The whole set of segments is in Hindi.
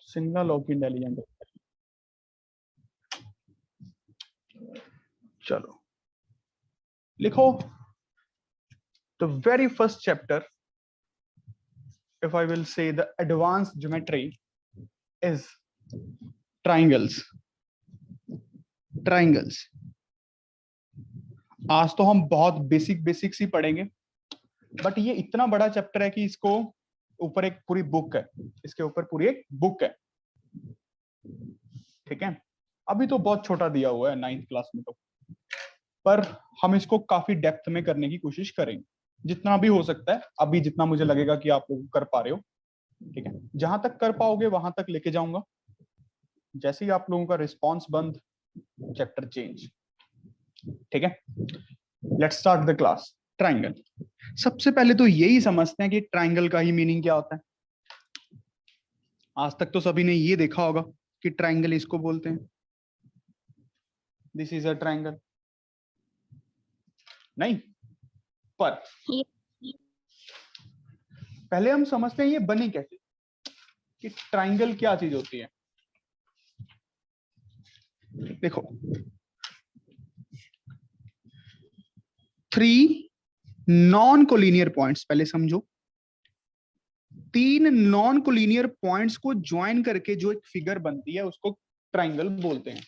सिंगल लोग इंटेलिजेंट। चलो लिखो the very first chapter, if I will say the advanced geometry is triangles। triangles आज तो हम बहुत बेसिक ही पढ़ेंगे, बट ये इतना बड़ा चैप्टर है कि इसको ऊपर एक पूरी बुक है, इसके ऊपर पूरी एक बुक है। ठीक है, अभी तो बहुत छोटा दिया हुआ है 9th क्लास में तो, पर हम इसको काफी डेप्थ में करने की कोशिश करेंगे जितना भी हो सकता है, अभी जितना मुझे लगेगा कि आप लोग कर पा रहे हो। ठीक है, जहां तक कर पाओगे वहां तक लेके जाऊंगा। जैसे ही आप लोगों का रिस्पॉन्स बंद, चैप्टर चेंज। ठीक है, let's start the class. Triangle, सबसे पहले तो यही समझते हैं कि ट्राइंगल का ही मीनिंग क्या होता है। आज तक तो सभी ने ये देखा होगा कि ट्राइंगल इसको बोलते हैं, दिस इज अ ट्राइंगल, नहीं? पर पहले हम समझते हैं ये बने कैसे, कि ट्राइंगल क्या चीज होती है। देखो, 3 नॉन कोलिनियर पॉइंट्स, पहले समझो, 3 नॉन कोलिनियर पॉइंट्स को ज्वाइन करके जो एक फिगर बनती है उसको ट्राइंगल बोलते हैं।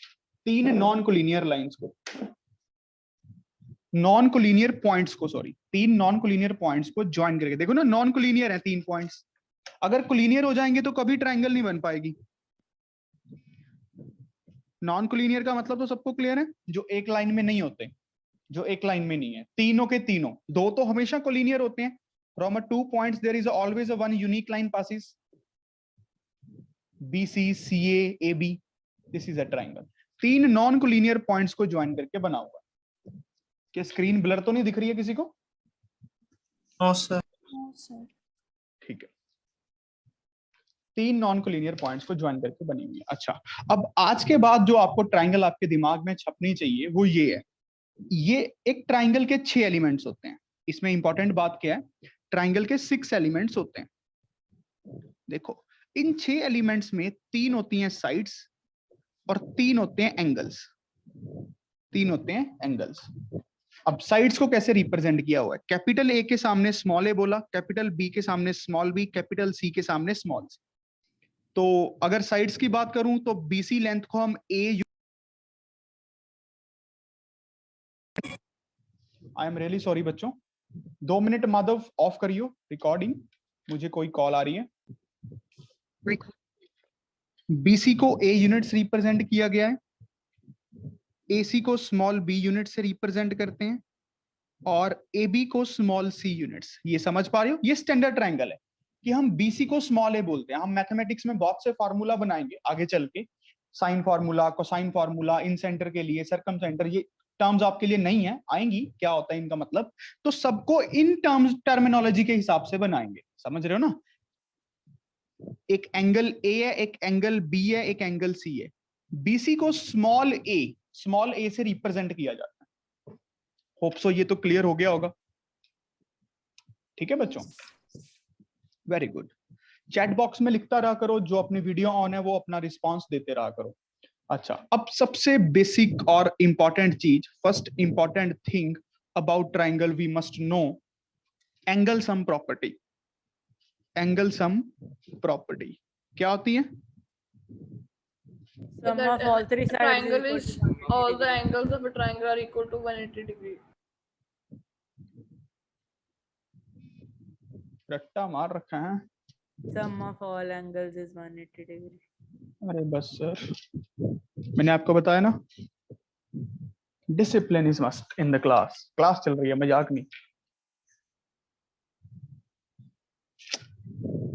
3 नॉन कोलिनियर लाइंस को, नॉन कोलिनियर पॉइंट्स को, सॉरी, 3 नॉन कोलिनियर पॉइंट्स को ज्वाइन करके, देखो ना, नॉन कोलिनियर है 3 पॉइंट्स, अगर कोलिनियर हो जाएंगे तो कभी ट्राइंगल नहीं बन पाएगी। नॉन कोलिनियर का मतलब तो सबको क्लियर है, जो एक लाइन में नहीं होते, जो एक लाइन में नहीं है, तीनों के तीनों, 2 तो हमेशा कोलिनियर होते हैं। From a 2 points there is always a 1 unique line passes, BC CA AB, this is a triangle. 3 non collinear points को ज्वाइन करके बना हुआ है। क्या स्क्रीन ब्लर तो नहीं दिख रही है किसी को? No sir. ठीक है, 3 नॉन कोलिनियर पॉइंट्स को ज्वाइन करके बनी हुई है। अच्छा, अब आज के बाद जो आपको ट्राइंगल आपके दिमाग में छपनी चाहिए वो ये है, ये एक ट्राइंगल के 6 एलिमेंट्स होते हैं। इसमें इंपॉर्टेंट बात क्या है, ट्राइंगल के 6 एलिमेंट्स होते हैं। देखो, इन 6 एलिमेंट्स में 3 होती हैं साइड्स और 3 होते हैं एंगल्स, 3 होते हैं एंगल्स। अब साइड्स को कैसे रिप्रेजेंट किया हुआ है, कैपिटल ए के सामने स्मॉल ए बोला, कैपिटल बी के सामने स्मॉल बी, कैपिटल सी के सामने स्मॉल सी। तो अगर साइड्स की बात करूं तो BC लेंथ को हम ए, आई एम रियली सॉरी बच्चों, 2 मिनट माधव ऑफ करियो रिकॉर्डिंग, मुझे कोई कॉल आ रही है। BC को A यूनिट्स रिप्रेजेंट किया गया है, AC को स्मॉल b यूनिट से रिप्रेजेंट करते हैं, और AB को स्मॉल c यूनिट्स। ये समझ पा रहे हो, ये स्टैंडर्ड ट्राइंगल है कि हम BC को स्मॉल a बोलते हैं। हम मैथमेटिक्स में बहुत से फार्मूला बनाएंगे आगे चल के, साइन फार्मूला, कोसाइन फार्मूला, इन सेंटर के लिए, सरकम सेंटर, ये टर्म्स आपके लिए नहीं है, आएंगी, क्या होता है इनका मतलब, तो सबको इन टर्म्स, टर्मिनोलॉजी के हिसाब से बनाएंगे। समझ रहे हो ना? एक एंगल A है, एक एंगल B है, एक एंगल C है। BC को स्मॉल a से रिप्रेजेंट किया जाता है। होप सो ये तो क्लियर हो गया होगा। ठीक है बच्चों, वेरी गुड। चैट बॉक्स में लिखता रहा करो, जो अपनी वीडियो ऑन है वो अपना रिस्पांस देते रहा करो। अच्छा, अब सबसे बेसिक और इंपॉर्टेंट चीज, first important thing about triangle we must know, angle sum property. Angle sum property क्या होती है? Sum of all three sides triangle is all the angles of a triangle are equal to 180 degree. रट्टा मार रखा है। Sum of all angles is 180 degree. अरे बस सर, मैंने आपको बताया ना, discipline is must in the class. Class चल रही है, मजाक नहीं।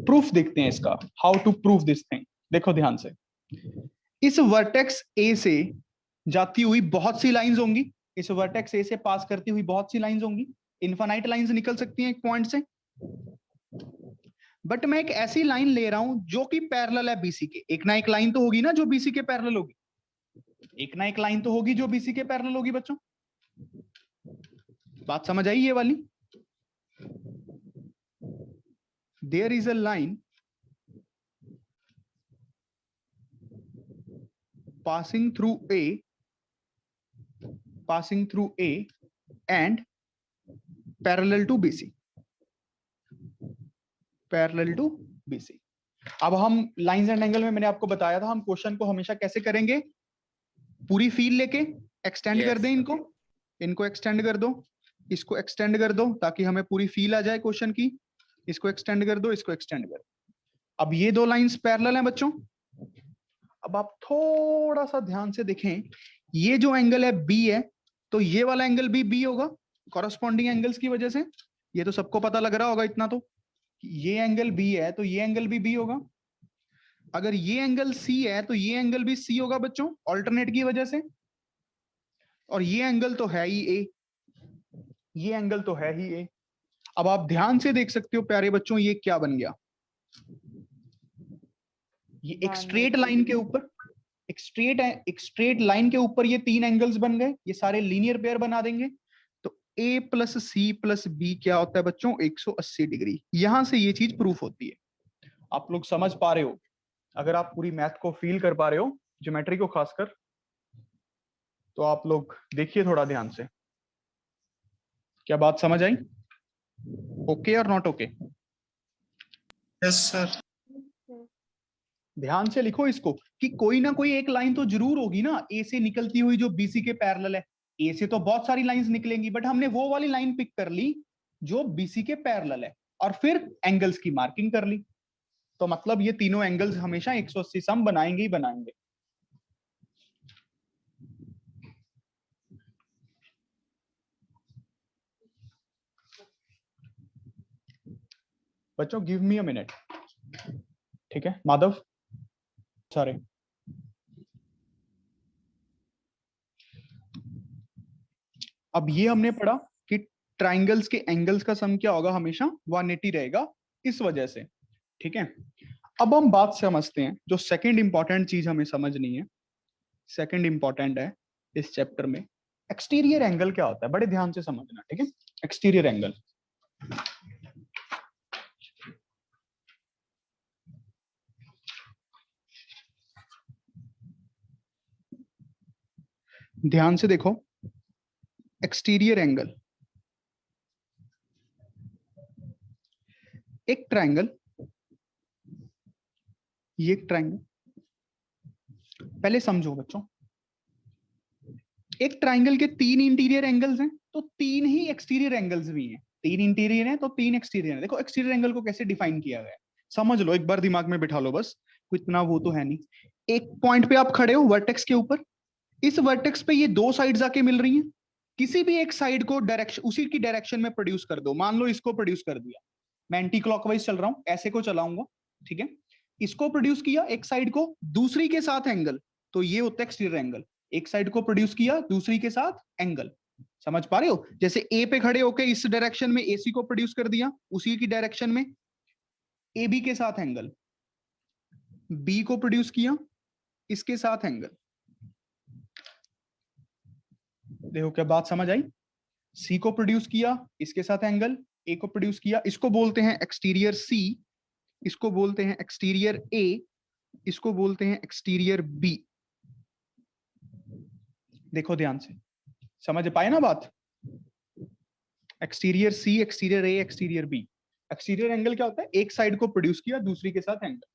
प्रूफ देखते हैं इसका, how to prove this thing. देखो ध्यान से, इस वर्टेक्स ए से जाती हुई बहुत सी लाइंस होंगी, इस वर्टेक्स ए से पास करती हुई बहुत सी लाइंस होंगी, इनफाइनाइट लाइंस निकल सकती हैं एक पॉइंट से। बट मैं एक ऐसी लाइन ले रहा हूं जो कि पैरेलल है बीसी के। एक ना एक लाइन तो होगी ना जो बीसी के पैरेलल होगी, एक ना एक लाइन तो होगी जो बीसी के पैरेलल होगी बच्चों। बात समझ आई ये वाली? There is a line passing through A and parallel to BC. अब हम लाइंस एंड एंगल में मैंने आपको बताया था हम क्वेश्चन को हमेशा कैसे करेंगे, पूरी फील लेके एक्सटेंड कर दें, इनको एक्सटेंड कर दो, इसको एक्सटेंड कर दो ताकि हमें पूरी फील आ जाए क्वेश्चन की, इसको एक्सटेंड कर दो, इसको एक्सटेंड कर दो। अब ये दो लाइंस पैरेलल हैं बच्चों। अब आप थोड़ा सा ध्यान से देखें, ये जो एंगल है बी है, तो ये वाला एंगल भी बी होगा कॉरस्पॉन्डिंग एंगल्स की वजह से। ये तो सबको पता लग रहा होगा इतना, तो ये एंगल बी है तो ये एंगल भी बी होगा। अगर ये एंगल सी है तो ये एंगल भी सी होगा बच्चों, ऑल्टरनेट की वजह से। और ये एंगल तो है ही ए, ये एंगल तो है ही ए। अब आप ध्यान से देख सकते हो प्यारे बच्चों, ये क्या बन गया, ये एक स्ट्रेट लाइन के ऊपर, एक स्ट्रेट लाइन के ऊपर ये तीन एंगल्स बन गए, ये सारे लीनियर पेयर बना देंगे। तो ए प्लस सी प्लस बी क्या होता है बच्चों, 180 डिग्री। यहां से ये चीज प्रूफ होती है। आप लोग समझ पा रहे हो, अगर आप पूरी मैथ को फील कर पा रहे हो, ज्योमेट्री को खासकर, तो आप लोग देखिए थोड़ा ध्यान से, क्या बात समझ आई? ओके और नॉट ओके? Yes sir. ध्यान से लिखो इसको कि कोई ना कोई एक लाइन तो जरूर होगी ना ए से निकलती हुई जो बीसी के पैरेलल है। ए से तो बहुत सारी लाइंस निकलेंगी, बट हमने वो वाली लाइन पिक कर ली जो बीसी के पैरेलल है और फिर एंगल्स की मार्किंग कर ली। तो मतलब ये तीनों एंगल्स हमेशा 180 सम बनाएंगे ही बनाएंगे। बच्चों गिव मी अ मिनट, ठीक है माधव सारे। अब ये हमने पढ़ा कि ट्राइंगल्स के एंगल्स का सम क्या होगा, हमेशा 180 रहेगा इस वजह से, ठीक है। अब हम बात समझते हैं, जो सेकंड इंपॉर्टेंट चीज हमें समझनी है, सेकंड इंपॉर्टेंट है इस चैप्टर में, एक्सटीरियर एंगल क्या होता है, बड़े ध्यान से समझना, ठीक है। एक्सटीरियर एंगल, ध्यान से देखो, एक्सटीरियर एंगल, एक ट्रायंगल, ये एक ट्रायंगल, पहले समझो बच्चों, एक ट्रायंगल के तीन इंटीरियर एंगल्स हैं तो तीन ही एक्सटीरियर एंगल्स भी हैं। तीन इंटीरियर हैं तो तीन एक्सटीरियर हैं। देखो एक्सटीरियर एंगल को कैसे डिफाइन किया गया है, समझ लो, एक बार दिमाग में बिठा लो बस, कोई इतना वो तो है नहीं। एक पॉइंट पे आप खड़े हो वर्टेक्स के ऊपर, इस वर्टेक्स पे ये दो साइड्स आके मिल रही हैं, किसी भी एक साइड को डायरेक्शन, उसी की डायरेक्शन में प्रोड्यूस कर दो। मान लो इसको प्रोड्यूस कर दिया, मैं एंटी क्लॉकवाइज चल रहा हूं, ऐसे को चलाऊंगा, ठीक है। इसको प्रोड्यूस किया एक साइड को, दूसरी के साथ एंगल, तो ये होता है एक्सटीरियर एंगल। एक साइड को प्रोड्यूस किया, दूसरी के साथ एंगल, समझ पा रहे हो? जैसे ए पे खड़े होके इस डायरेक्शन में एसी को प्रोड्यूस कर दिया, उसी की डायरेक्शन में ए बी के साथ एंगल, बी को प्रोड्यूस किया, इसके साथ एंगल। देखो क्या बात समझ आई? सी को प्रोड्यूस किया, इसके साथ एंगल, ए को प्रोड्यूस किया, इसको बोलते हैं एक्सटीरियर सी, इसको बोलते हैं एक्सटीरियर ए, इसको बोलते हैं एक्सटीरियर बी। देखो ध्यान से, समझ पाए ना बात? एक्सटीरियर सी, एक्सटीरियर ए, एक्सटीरियर बी। एक्सटीरियर एंगल क्या होता है, एक साइड को प्रोड्यूस किया, दूसरी के साथ एंगल।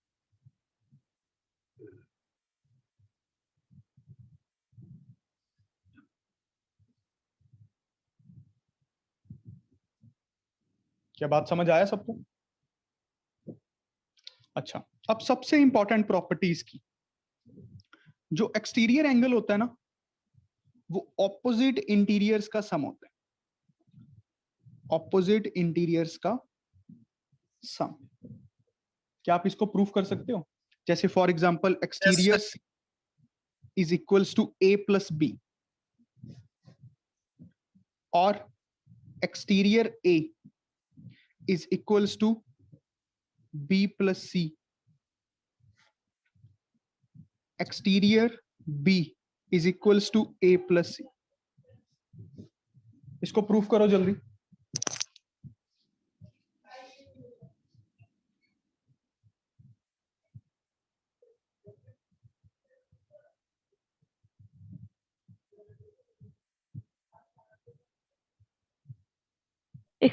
क्या बात समझ आया सबको? अच्छा, अब सबसे इंपॉर्टेंट प्रॉपर्टीज की, जो एक्सटीरियर एंगल होता है ना, वो ऑपोजिट इंटीरियर्स का सम होता है, ऑपोजिट इंटीरियर्स का सम। क्या आप इसको प्रूफ कर सकते हो? जैसे for example exterior is equals to A plus B, और exterior A is equals to B plus C, exterior B is equals to A plus C. इसको प्रूफ करो जल्दी।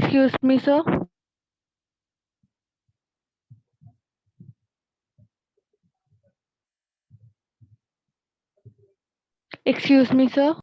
Excuse me, sir. Excuse me, sir.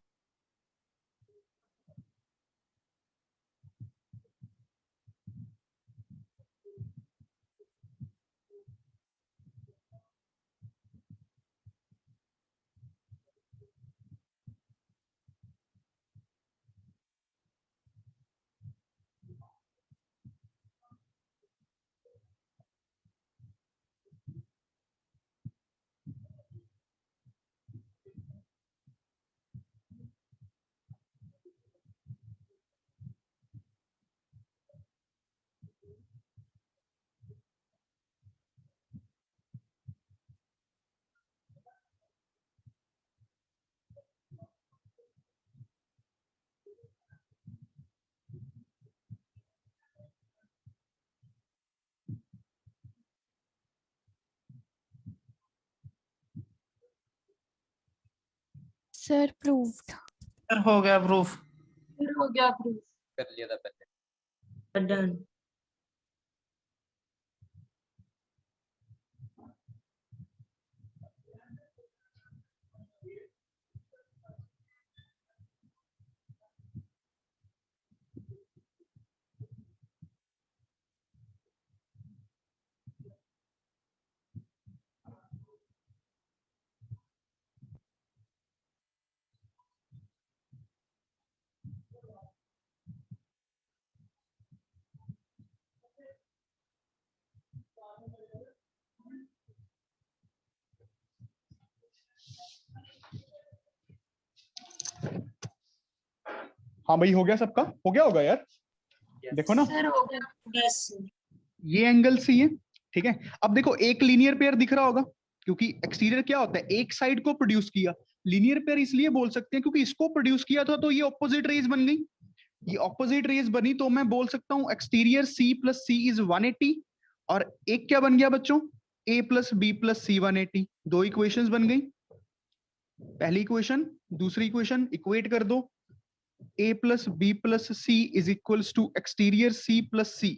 Sir, proved. Sir हो गया प्रूफ। हो गया प्रूफ। कर लिया था पहले। डन। हाँ भाई, हो गया सबका? हो गया होगा यार, देखो ना। सर हो गया। यस। ये एंगल सी है, ठीक है। अब देखो एक लीनियर पेयर दिख रहा होगा, क्योंकि एक्सटीरियर क्या होता है, एक साइड को प्रोड्यूस किया। लीनियर पेयर इसलिए बोल सकते हैं क्योंकि इसको प्रोड्यूस किया था, तो ये ऑपोजिट रेज बन गई। ये ऑपोजिट रेज बनी तो मैं बोल सकता हूं exterior C plus C is 180, और एक क्या बन गया बच्चों, A plus B plus C 180। दो इक्वेशंस बन गई। पहली इक्वेशन, दूसरी इक्वेशन इक्वेट कर दो। A plus B plus C is equals to exterior C plus C.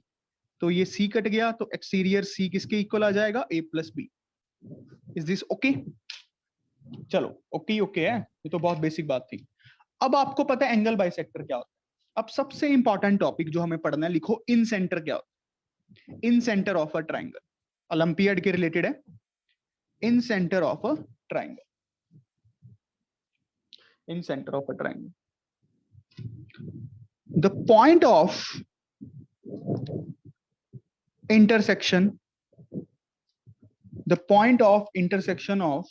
तो ये सी कट गया, तो एक्सटीरियर सी किसके इक्वल आ जाएगा, A plus B. Is this okay? चलो ओके ओके है, ये तो बहुत बेसिक बात थी। अब आपको पता है एंगल बाइसेक्टर क्या होता है। अब सबसे इंपॉर्टेंट टॉपिक जो हमें पढ़ना है, लिखो इन सेंटर क्या होता है। In centre of a triangle, Olympiad के रिलेटेड है। In centre of a triangle, in centre of a triangle, the point of intersection, the point of intersection of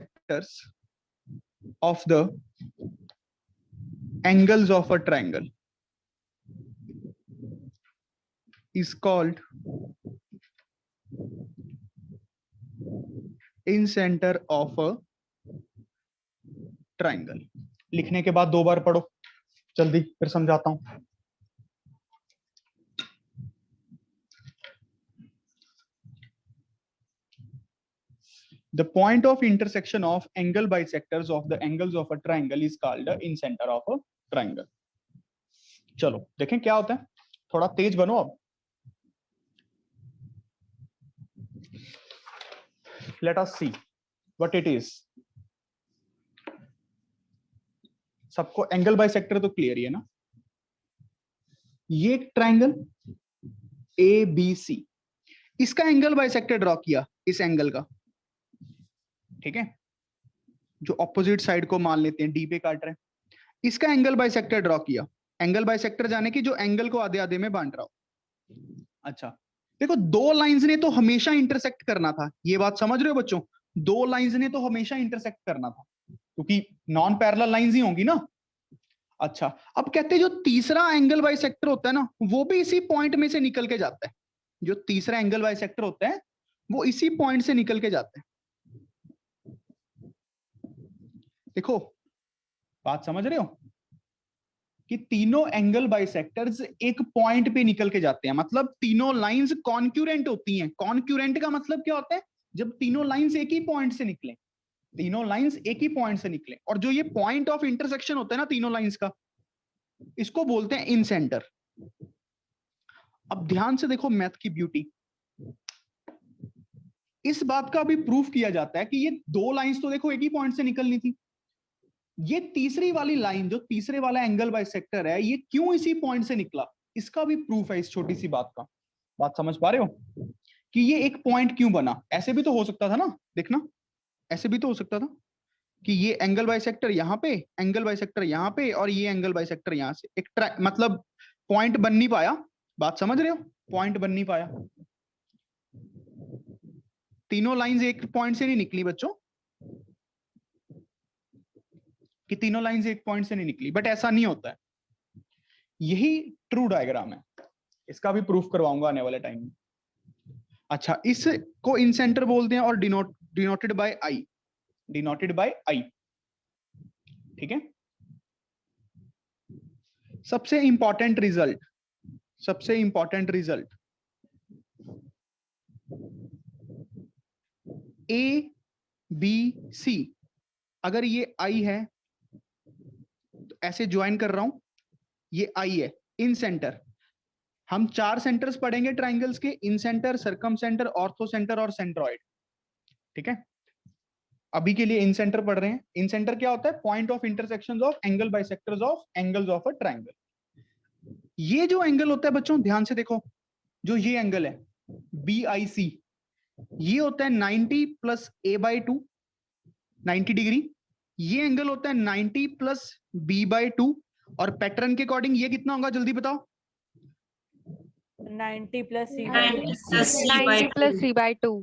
sectors of the angles of a triangle is called in center of a triangle। लिखने के बाद दो बार पढ़ो जल्दी, फिर समझाता हूं। The point of intersection of angle bisectors of the angles of a triangle is called the in center of a triangle। चलो देखें क्या होता है, थोड़ा तेज बनो अब। Let us see what it is। सबको एंगल बाइसेक्टर तो क्लियर ही है ना। ये एक ट्राइंगल ए बी सी, इसका एंगल बाइसेक्टर ड्रॉ किया, इस एंगल का, ठीक है, जो ऑपोजिट साइड को मान लेते हैं डी पे काट रहे हैं। इसका एंगल बाइसेक्टर ड्रॉ किया। एंगल बाइसेक्टर जाने की जो एंगल को आधे आधे में बांट रहा हो। अच्छा देखो, दो लाइंस ने तो हमेशा इंटरसेक्ट करना था, ये बात समझ रहे हो बच्चों? दो लाइंस ने तो हमेशा इंटरसेक्ट करना था, क्योंकि नॉन पैरेलल लाइंस ही होंगी ना। अच्छा अब कहते हैं जो तीसरा एंगल बाइसेक्टर होता है ना, वो भी इसी पॉइंट में से निकल के जाता है। जो तीसरा एंगल बाइसेक्टर होता है वो इसी पॉइंट से निकल के जाता है। देखो बात समझ रहे हो कि तीनों एंगल बाइसेक्टर्स एक पॉइंट पे निकल के जाते हैं, मतलब तीनों लाइंस कॉन्क्यूरेंट होती हैं। कॉन्क्यूरेंट का मतलब क्या होता है, जब तीनों लाइंस एक ही पॉइंट से निकले। तीनों लाइंस एक ही पॉइंट से निकले, और जो ये पॉइंट ऑफ इंटरसेक्शन होता है ना तीनों लाइंस का, इसको बोलते हैं इन सेंटर। अब ध्यान से देखो मैथ की ब्यूटी, इस बात का भी प्रूफ किया जाता है कि ये दो लाइंस तो देखो एक ही पॉइंट से निकलनी थी, ये तीसरी वाली लाइन जो तीसरे वाला एंगल बाइसेक्टर है ये क्यों इसी पॉइंट से निकला, इसका भी प्रूफ है इस छोटी सी बात का। बात समझ पा रहे हो कि ये एक पॉइंट क्यों बना? ऐसे भी तो हो सकता था ना, देखना ऐसे भी तो हो सकता था कि ये एंगल बाइसेक्टर यहाँ पे, एंगल बाइसेक्टर यहाँ पे, और ये एंगल बाइसेक्टर यहाँ से, एक मतलब पॉइंट बन नहीं पाया। बात समझ रहे हो? पॉइंट बन नहीं पाया, तीनों लाइंस एक पॉइंट से नहीं निकली बच्चों, कि तीनों लाइंस एक पॉइंट से नहीं निकली, बट ऐसा नहीं होता है, यही ट्रू डायग्राम है। इसका भी प्रूफ करवाऊंगा आने वाले टाइम में। अच्छा, इसको इन सेंटर बोलते हैं और denoted by I, denoted by I, ठीक है। सबसे इंपॉर्टेंट रिजल्ट, सबसे important result, A B C, अगर ये आई है तो ऐसे ज्वाइन कर रहा हूं, ये आई है, इन सेंटर। हम 4 सेंटर्स पढ़ेंगे ट्राइंगल्स के, in centre, circumcentre, orthocentre और सेंट्रॉइड, ठीक है। अभी के लिए इन सेंटर पढ़ रहे हैं। इन सेंटर क्या होता है? Point of intersection of angle bisectors of angles of a triangle. ये जो एंगल होता है बच्चों ध्यान से देखो, जो ये एंगल है BIC, ये होता है 90 प्लस A/2, 90 डिग्री। ये एंगल होता है 90 प्लस B/2, और पैटर्न के अकॉर्डिंग ये कितना होगा जल्दी बताओ? 90 प्लस C 90 plus C/2.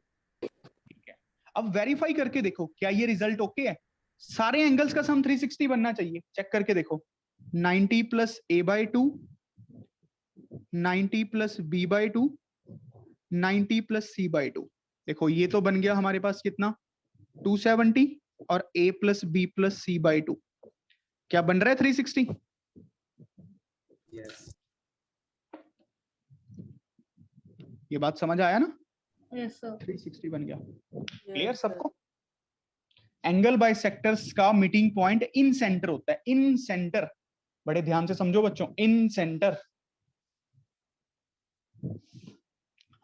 अब वेरीफाई करके देखो क्या ये रिजल्ट ओके है? सारे एंगल्स का सम 360 बनना चाहिए, चेक करके देखो। 90 plus A/2, 90 plus B/2, 90 plus C/2, देखो ये तो बन गया हमारे पास कितना? 270, और A plus B plus C/2 क्या बन रहा है? 360। Yes. ये बात समझ आया ना? Yes, sir. 360 बन गया। क्लियर सबको? एंगल बाइसेक्टर्स का मीटिंग पॉइंट इन सेंटर होता है, इन सेंटर। बड़े ध्यान से समझो बच्चों, इन सेंटर।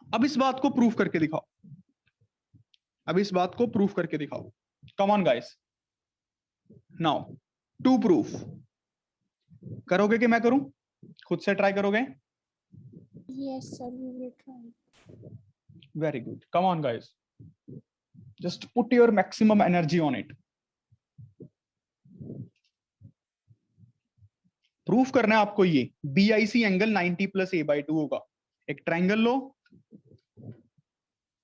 अब इस बात को प्रूफ करके दिखाओ, अब इस बात को प्रूफ करके दिखाओ। Come on guys, now to proof. करोगे कि मैं करूं? खुद से ट्राई करोगे? Yes, sir, we will try. Very good. Come on, guys. Just put your maximum energy on it. Proof करना है आपको ये BIC एंगल 90 प्लस A/2 होगा। एक ट्राइंगल लो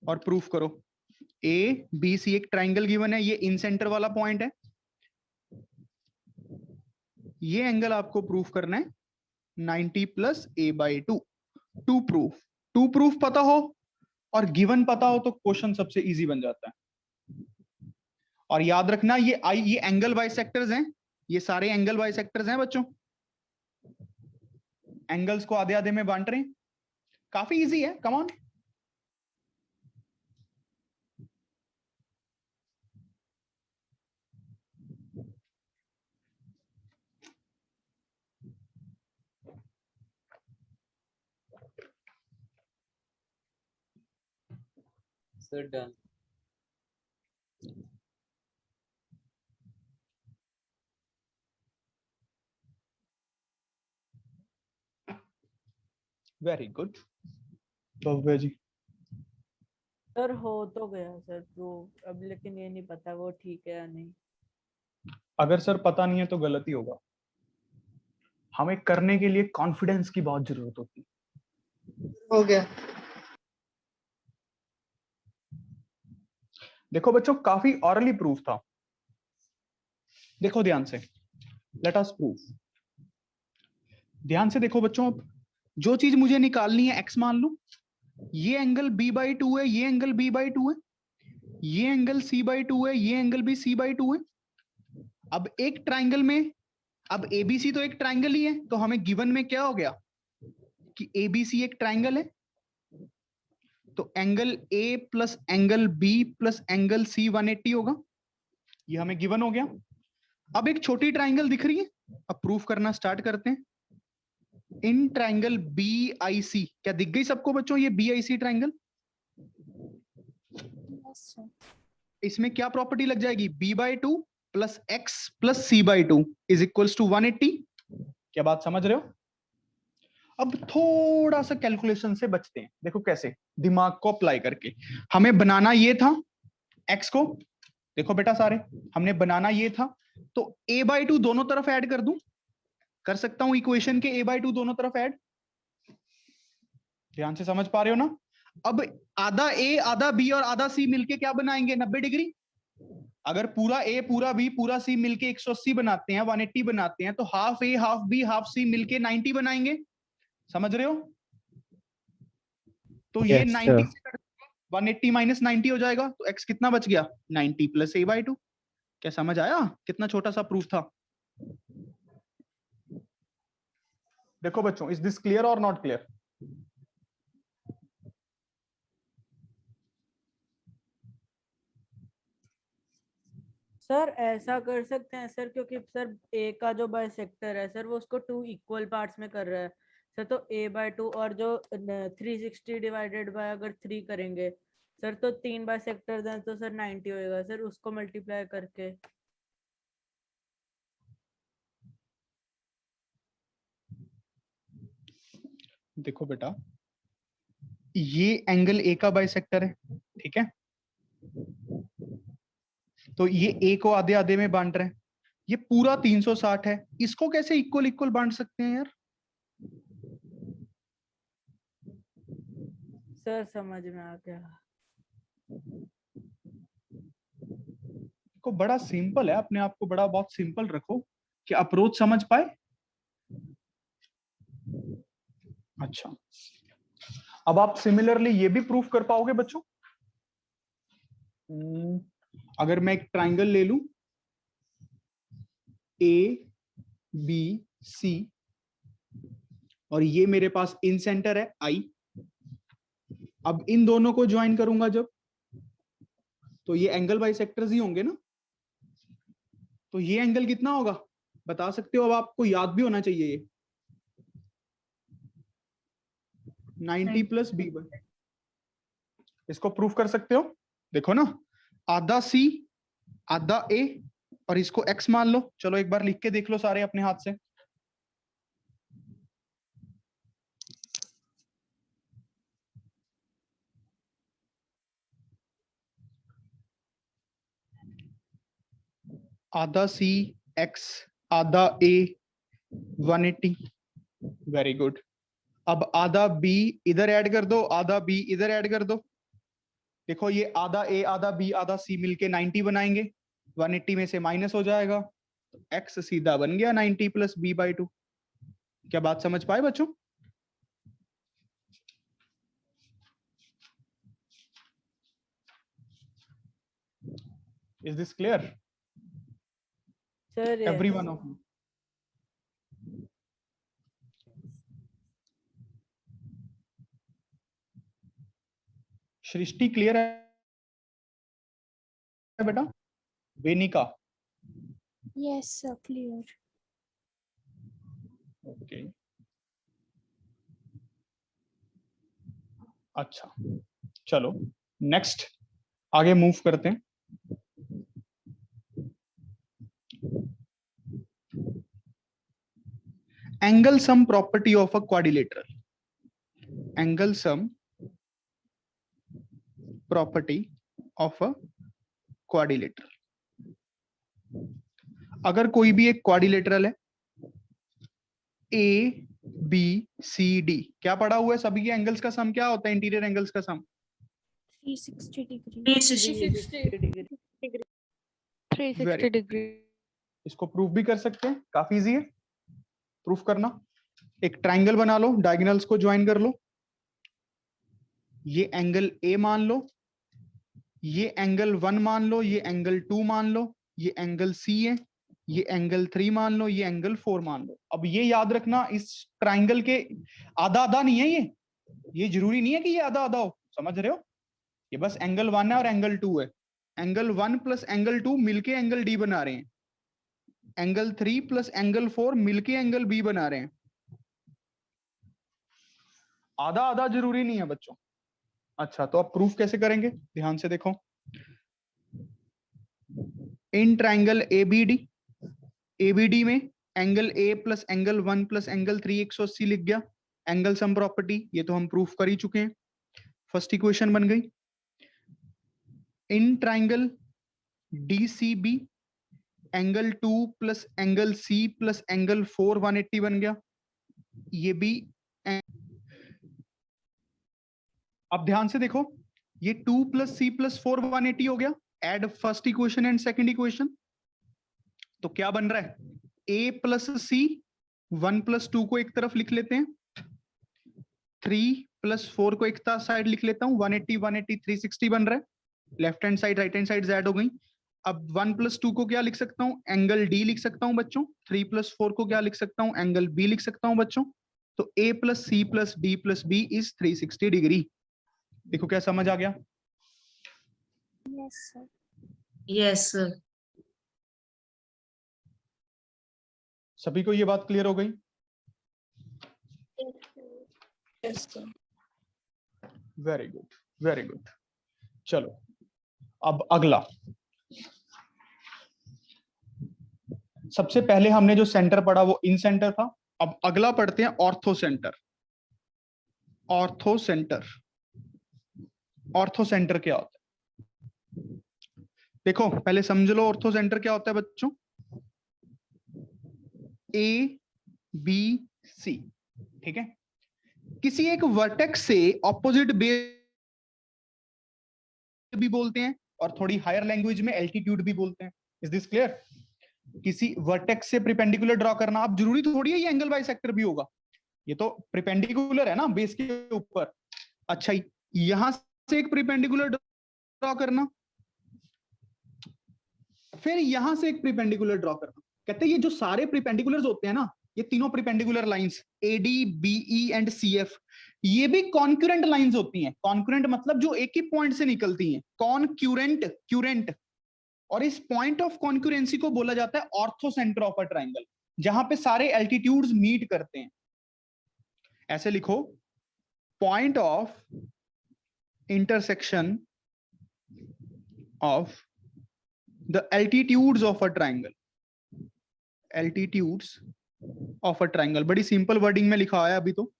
और प्रूफ करो। ABC एक ट्राइंगल गिवन है, ये इन सेंटर वाला पॉइंट है। ये एंगल आपको प्रूफ करना है 90 प्लस A/2। टू प्रूफ पता हो और गिवन पता हो तो क्वेश्चन सबसे इजी बन जाता है। और याद रखना ये एंगल बाइसेक्टर्स हैं, ये सारे एंगल बाइसेक्टर्स हैं बच्चों। एंगल्स को आधे आधे में बांट रहे हैं, काफी इजी है। Come on. So done. Very good Bhavya ji. Sir हो तो गया सर प्रूफ, अब लेकिन ये नहीं पता वो ठीक है या नहीं। अगर सर पता नहीं है तो गलती होगा। हमें करने के लिए कॉन्फिडेंस की बहुत जरूरत होती है। हो गया। देखो बच्चों, काफी ऑरली प्रूफ था। देखो ध्यान से, लेट अस प्रूफ। ध्यान से देखो बच्चों, अब जो चीज मुझे निकालनी है x मान लो, ये एंगल B/2 है, ये एंगल B/2 है, ये एंगल C/2 है, ये एंगल भी C/2 है। अब एक ट्राइंगल में, अब ABC तो एक ट्राइंगल ही है, तो हमें गिवन में क्या हो गया कि ABC एक ट्राइंगल है, तो angle A plus angle B plus angle C 180 होगा। ये हमें गिवन हो गया। अब एक छोटी ट्राइंगल दिख रही है, अब प्रूफ करना स्टार्ट करते हैं। इन ट्राइंगल BIC, क्या दिख गई सबको बच्चों ये BIC ट्राइंगल? Yes, sir. इसमें क्या प्रॉपर्टी लग जाएगी? B/2 plus x plus C/2 is equals to 180। क्या बात समझ रहे हो? अब थोड़ा सा कैलकुलेशन से बचते हैं। देखो कैसे, दिमाग को अप्लाई करके। हमें बनाना ये था x को, देखो बेटा सारे हमने बनाना ये था, तो a/2 दोनों तरफ ऐड कर दूं, कर सकता हूं इक्वेशन के a/2 दोनों तरफ ऐड। ध्यान से समझ पा रहे हो ना? अब आधा a आधा b और आधा c मिलके क्या बनाएंगे? 90 डिग्री। अगर पूरा a पूरा b पूरा c मिलके 180 बनाते हैं, 180 बनाते हैं, तो half a half b half c मिलके 90 बनाएंगे। समझ रहे हो? तो ये 90 से कट 180 माइनस 90 हो जाएगा, तो x कितना बच गया? 90 प्लस a/2। क्या समझ आया? कितना छोटा सा प्रूफ था। देखो बच्चों, इज दिस क्लियर और नॉट क्लियर? सर ऐसा कर सकते हैं सर, क्योंकि सर ए का जो बाइसेक्टर है सर वो उसको 2 इक्वल पार्ट्स में कर रहा है सर, तो a/2 और जो 360 डिवाइडेड बाय अगर 3 करेंगे सर, तो 3 बाइसेक्टर हैं तो सर 90 होएगा सर, उसको मल्टीप्लाई करके। देखो बेटा, ये एंगल ए का बाइसेक्टर है, ठीक है? तो ये ए को आधे आधे में बांट रहे हैं, ये पूरा 360 है, इसको कैसे इक्वल इक्वल बांट सकते हैं यार? सर समझ में आ गया। को बड़ा सिंपल है, अपने आप को बड़ा बहुत सिंपल रखो कि अप्रोच समझ पाए। अच्छा, अब आप सिमिलरली ये भी प्रूफ कर पाओगे बच्चों। अगर मैं एक ट्राइंगल ले लूं ABC और ये मेरे पास इन सेंटर है I, अब इन दोनों को ज्वाइन करूंगा जब, तो ये एंगल बाइसेक्टर्स ही होंगे ना। तो ये एंगल कितना होगा बता सकते हो? अब आपको याद भी होना चाहिए ये 90 प्लस B। इसको प्रूफ कर सकते हो? देखो ना, आधा C आधा A और इसको x मान लो। चलो एक बार लिख के देख लो सारे अपने हाथ से। आधा C x आधा A 180। Very good. अब आधा B इधर ऐड कर दो, आधा B इधर ऐड कर दो। देखो ये आधा A आधा B आधा C मिलके 90 बनाएंगे, 180 में से माइनस हो जाएगा, तो x सीधा बन गया 90 प्लस B/2। क्या बात समझ पाए बच्चों? Is this clear sir everyone of you? Srishti clear है बेटा? वेनिका? Yes, sir. Clear. ओके, अच्छा चलो नेक्स्ट आगे मूव करते हैं। Angle sum property of a quadrilateral. Angle sum property of a quadrilateral. अगर कोई भी एक क्वाड्रिलेटरल है ABCD, क्या पढ़ा हुआ है? सभी के एंगल्स का सम क्या होता है? इंटीरियर एंगल्स का सम 360 degree. 360 degree. इसको प्रूफ भी कर सकते हैं, काफी इजी है प्रूफ करना। एक ट्राइंगल बना लो, डायगोनल्स को ज्वाइन कर लो, ये एंगल A मान लो, ये एंगल 1 मान लो, ये एंगल 2 मान लो, ये एंगल C है, ये एंगल 3 मान लो, ये एंगल 4 मान लो। अब ये याद रखना, इस ट्राइंगल के आधा आधा नहीं है ये जरूरी नहीं है कि ये आधा आधा हो, समझ रहे हो? ये बस एंगल 1 है और एंगल 2 है। एंगल 1 प्लस एंगल 2 मिलके एंगल डी बना रहे हैं, एंगल 3 प्लस एंगल 4 मिलके एंगल बी बना रहे हैं। आधा आधा जरूरी नहीं है बच्चों। अच्छा, तो अब प्रूफ कैसे करेंगे, ध्यान से देखो। इन ट्राइंगल एबीडी में angle A plus angle 1 plus angle 3 180 लिख गया, एंगल सम प्रॉपर्टी, ये तो हम प्रूफ कर ही चुके हैं, फर्स्ट इक्वेशन बन गई। In triangle DCB angle 2 plus angle C plus angle 4 180 बन गया, ये भी। अब ध्यान से देखो, ये 2 प्लस सी प्लस 4 180 हो गया, add first equation and second equation, तो क्या बन रहा है, a प्लस सी 1 प्लस 2 को एक तरफ लिख लेते हैं, 3 प्लस 4 को एक साइड लिख लेता हूं, 180 180 360 बन रहा है, left hand side right hand side add हो गई। अब 1 प्लस 2 को क्या लिख सकता हूं, एंगल डी लिख सकता हूं बच्चों, 3 प्लस 4 को क्या लिख सकता हूं, एंगल बी लिख सकता हूं बच्चों, तो a plus C plus D plus B is 360 degree. देखो क्या समझ आ गया। Yes, sir. Yes, sir. सभी को ये बात क्लियर हो गई। Yes, sir. Very good very good. चलो अब अगला, सबसे पहले हमने जो सेंटर पढ़ा वो इन सेंटर था, अब अगला पढ़ते हैं ortho centre. Ortho centre, ortho centre क्या होता है, देखो पहले समझ लो ऑर्थो सेंटर क्या होता है बच्चों। ए बी सी, ठीक है, किसी एक वर्टेक्स से ऑपोजिट बेस भी बोलते हैं और थोड़ी हायर लैंग्वेज में एल्टीट्यूड भी बोलते हैं। Is this clear? किसी वर्टेक्स से परपेंडिकुलर ड्रॉ करना, अब जरूरी थोड़ी है ये एंगल बाइसेक्टर भी होगा, ये तो परपेंडिकुलर है ना बेस के ऊपर। अच्छा, यहां से एक परपेंडिकुलर ड्रॉ करना, फिर यहां से एक परपेंडिकुलर ड्रॉ करना। कहते हैं ये जो सारे परपेंडिकुलर्स होते हैं ना, ये तीनों perpendicular lines AD BE and CF, ये भी कॉन्करेंट लाइंस होती हैं। कॉन्करेंट मतलब जो एक ही पॉइंट से निकलती हैं, कॉन्क्यूरेंट क्यूरेंट। और इस पॉइंट ऑफ कॉन्क्यूरेंसी को बोला जाता है ortho centre of a triangle, जहां पे सारे एल्टीट्यूड्स मीट करते हैं। ऐसे लिखो, point of intersection of the altitudes of a triangle, altitudes of a triangle, बड़ी सिंपल वर्डिंग में लिखा है अभी तो,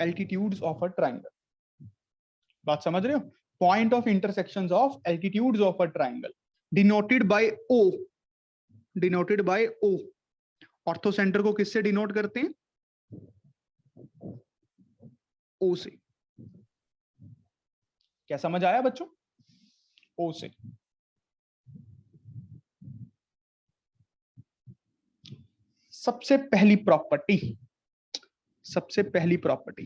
altitudes of a triangle। बात समझ रहे हो? Point of intersections of altitudes of a triangle denoted by O, denoted by O। Ortho centre को किससे डिनोट करते हैं? O से। क्या समझ आया बच्चों? O से। सबसे पहली प्रॉपर्टी, सबसे पहली प्रॉपर्टी,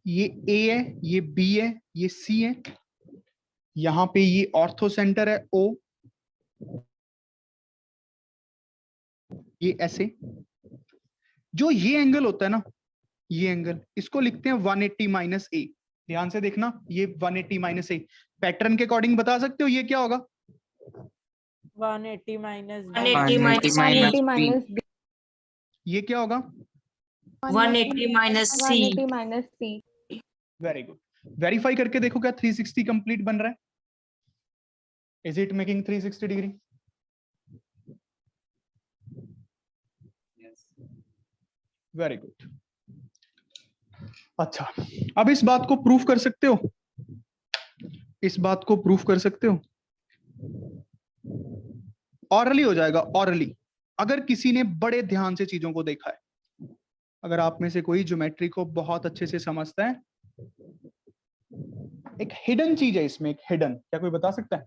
ये ए है, ये बी है, ये सी है, यहां पे ये ऑर्थो सेंटर है ओ, ये ऐसे। जो ये एंगल होता है ना, ये एंगल, इसको लिखते हैं 180 माइनस ए। ध्यान से देखना, ये 180 माइनस ए, पैटर्न के अकॉर्डिंग बता सकते हो ये क्या होगा? 180 minus 180 minus 180 B. minus B. ये क्या होगा? 180 minus C. 180 minus C. Very good. Verify करके देखो क्या 360 कंप्लीट बन रहा है? Is it making 360 degree? Very good. अच्छा, अब इस बात को प्रूफ कर सकते हो, इस बात को प्रूफ कर सकते हो, ऑरली हो जाएगा, ऑरली। अगर किसी ने बड़े ध्यान से चीजों को देखा है, अगर आप में से कोई ज्योमेट्री को बहुत अच्छे से समझता है, एक हिडन चीज है इसमें, एक हिडन, क्या कोई बता सकता है?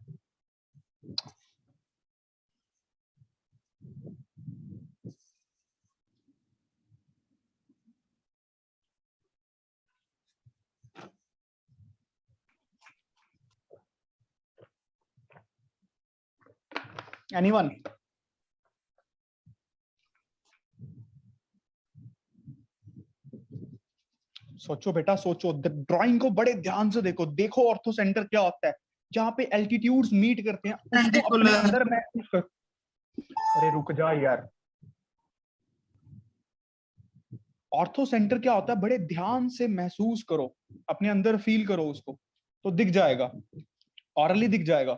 एनीवन? सोचो बेटा सोचो, ड्राइंग को बड़े ध्यान से देखो। देखो ऑर्थो सेंटर क्या होता है, जहाँ पे एल्टीट्यूड्स मीट करते हैं उसको अपने Lenticular. अंदर महसूस कर। अरे रुक जा यार। ऑर्थो सेंटर क्या होता है, बड़े ध्यान से महसूस करो, अपने अंदर फील करो उसको, तो दिख जाएगा, ऑरली दिख जाएगा।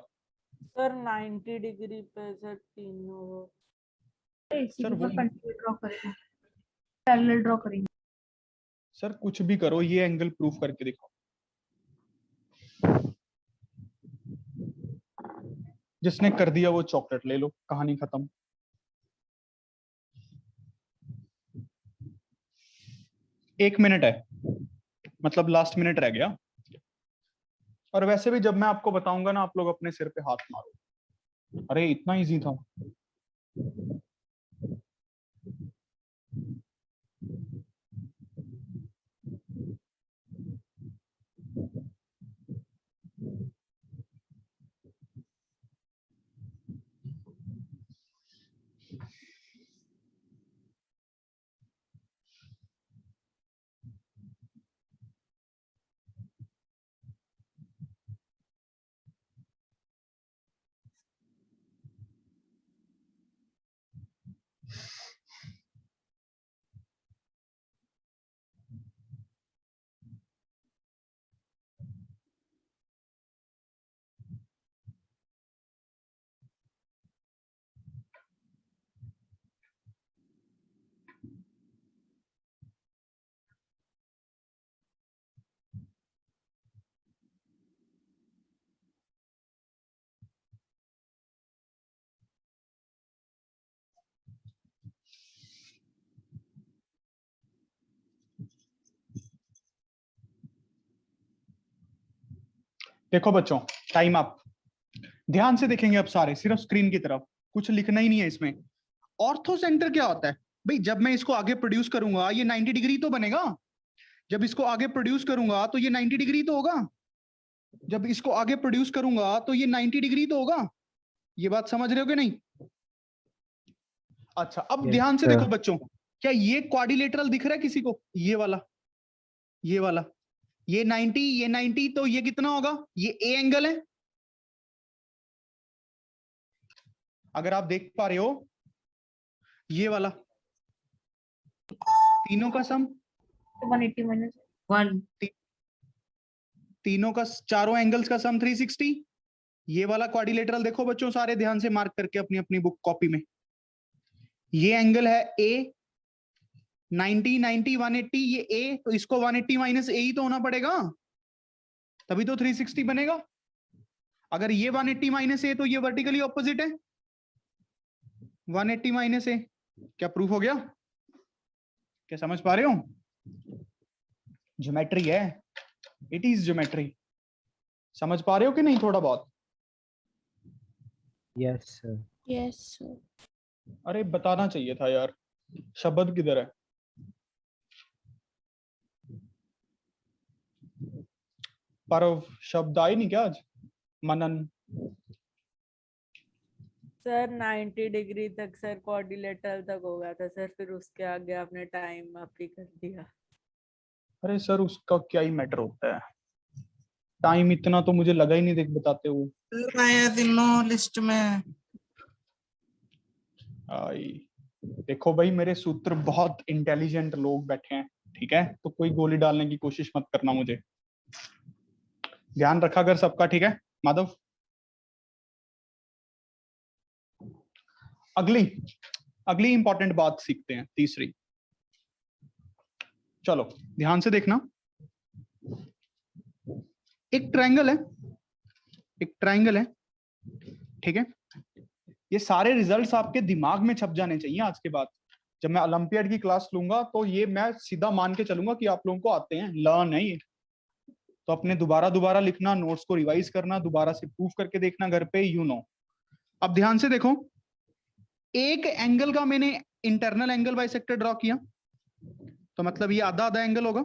सर 90 डिग्री पे सर तीनों सर वो ड्रॉ करेंगे, पैरेलल ड्रॉ करेंगे। सर कुछ भी करो, ये एंगल प्रूफ करके दिखाओ। जिसने कर दिया वो चॉकलेट ले लो, कहानी खत्म। एक मिनट है, मतलब लास्ट मिनट रह गया। और वैसे भी जब मैं आपको बताऊंगा ना, आप लोग अपने सिर पे हाथ मारो। अरे इतना इजी था। देखो बच्चों, टाइम अप। ध्यान से देखेंगे अब सारे, सिर्फ स्क्रीन की तरफ, कुछ लिखना ही नहीं है इसमें। ऑर्थो सेंटर क्या होता है भाई? जब मैं इसको आगे प्रोड्यूस करूंगा ये 90 डिग्री तो बनेगा। जब इसको आगे प्रोड्यूस करूंगा तो ये 90 डिग्री तो होगा। जब इसको आगे प्रोड्यूस करूंगा तो ये 90 डिग्री तो होगा। ये बात समझ रहे हो कि नहीं? अच्छा, अब ध्यान से देखो बच्चों, क्या ये क्वाड्रिलेटरल दिख रहा है किसी को? ये वाला, ये वाला, ये 90, ये 90, तो ये कितना होगा? ये ए एंगल है। अगर आप देख पा रहे हो, ये वाला तीनों का सम 180 माइनस 1. तीनों का, चारों एंगल्स का सम 360। ये वाला क्वाड्रिलेटरल देखो बच्चों, सारे ध्यान से मार्क करके अपनी अपनी बुक कॉपी में। ये एंगल है ए, 90 90 180, ये ए, तो इसको 180 माइनस ए ही तो होना पड़ेगा, तभी तो 360 बनेगा। अगर ये 180 माइनस ए तो ये वर्टिकली ऑपोजिट है 180 माइनस ए। क्या प्रूफ हो गया? क्या समझ पा रहे हो? ज्योमेट्री है, इट इज ज्योमेट्री। समझ पा रहे हो कि नहीं थोड़ा बहुत? Yes sir. Yes, sir. अरे बताना चाहिए था यार, शब्द किधर है? पर शब्द आई नहीं क्या आज? मनन। सर 90 डिग्री तक सर क्वाड्रिलेटरल तक हो गया था सर, फिर उसके आगे आपने टाइम अप ही कर दिया। अरे सर उसका क्या ही मैटर होता है, टाइम इतना तो मुझे लगा ही नहीं देख बताते हुए। सर आया तीनों लिस्ट में। आई देखो भाई, मेरे सूत्र बहुत इंटेलिजेंट लोग बैठे हैं, ठीक है? तो कोई गोली डालने की कोशिश मत करना मुझे। ध्यान रखा कर सबका, ठीक है माधव? अगली इंपॉर्टेंट बात सीखते हैं, तीसरी। चलो ध्यान से देखना। एक ट्रायंगल है, एक ट्रायंगल है, ठीक है? ये सारे रिजल्ट्स आपके दिमाग में छप जाने चाहिए आज के बाद। जब मैं ओलंपियाड की क्लास लूंगा तो ये मैं सीधा मान के चलूंगा कि आप लोगों को आते हैं, लर्न है ये। तो अपने दोबारा लिखना, नोट्स को रिवाइज करना, दोबारा से प्रूफ करके देखना घर पे, यू नो। अब ध्यान से देखो, एक एंगल का मैंने इंटरनल एंगल बाइसेक्टर ड्रॉ किया, तो मतलब ये आधा आधा एंगल होगा।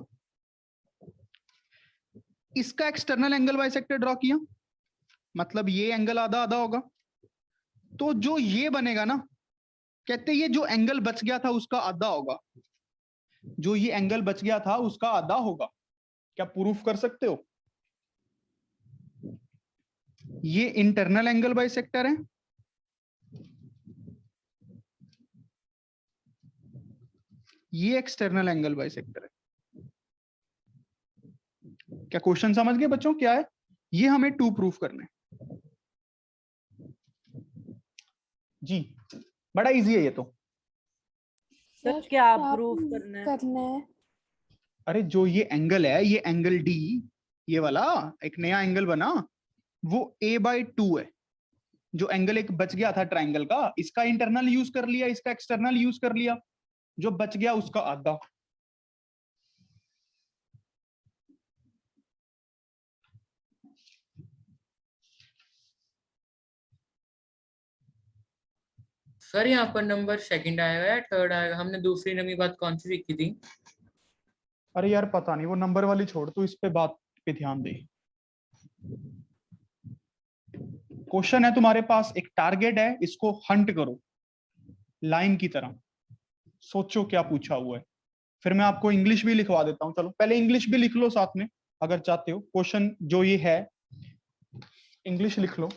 इसका एक्सटर्नल एंगल बाइसेक्टर ड्रॉ किया, मतलब ये एंगल आधा आधा होगा। तो जो ये बनेगा ना, कहते ये जो एंगल बच गया था उसका आधा होगा, जो ये एंगल बच गया था उसका आधा होगा। क्या प्रूफ कर सकते हो? ये इंटरनल एंगल बाइसेक्टर है, ये एक्सटर्नल एंगल बाइसेक्टर है। क्या क्वेश्चन समझ गए बच्चों? क्या है ये? हमें 2 प्रूफ करने जी, बड़ा इजी है ये तो। सर क्या प्रूफ करना है? अरे जो ये एंगल है, ये एंगल डी, ये वाला एक नया एंगल बना, वो a/2 है। जो एंगल एक बच गया था ट्राइंगल का, इसका इंटरनल यूज कर लिया, इसका एक्सटर्नल यूज कर लिया, जो बच गया उसका आधा। सर यहाँ पर नंबर सेकंड आएगा या थर्ड आएगा? हमने दूसरी नवी बात कौन सी सीखी थी? अरे यार पता नहीं, वो नंबर वाली छोड़, तू इस पे बात पे ध्यान दे। क्वेश्चन है तुम्हारे पास, एक टारगेट है, इसको हंट करो लाइन की तरह। सोचो क्या पूछा हुआ है, फिर मैं आपको इंग्लिश भी लिखवा देता हूं। चलो पहले इंग्लिश भी लिख लो साथ में अगर चाहते हो। क्वेश्चन जो ये है, इंग्लिश लिख लो।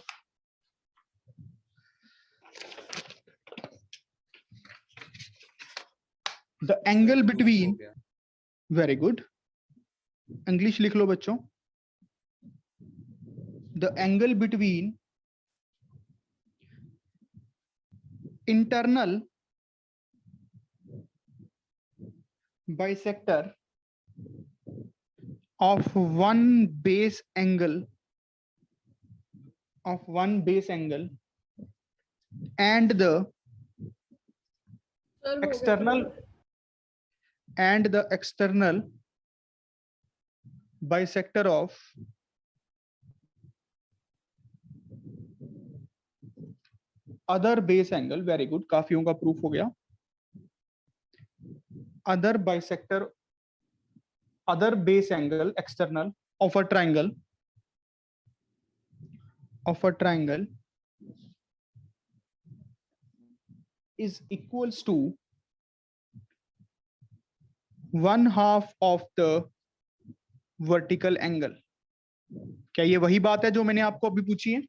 The angle between, very good, English लिख लो बच्चों। The angle between internal bisector of one base angle and the external bisector of other base angle, very good, काफियों का प्रूफ हो गया। other base angle external of a triangle is equals to 1/2 of the vertical angle। क्या ये वही बात है जो मैंने आपको अभी पूछी है?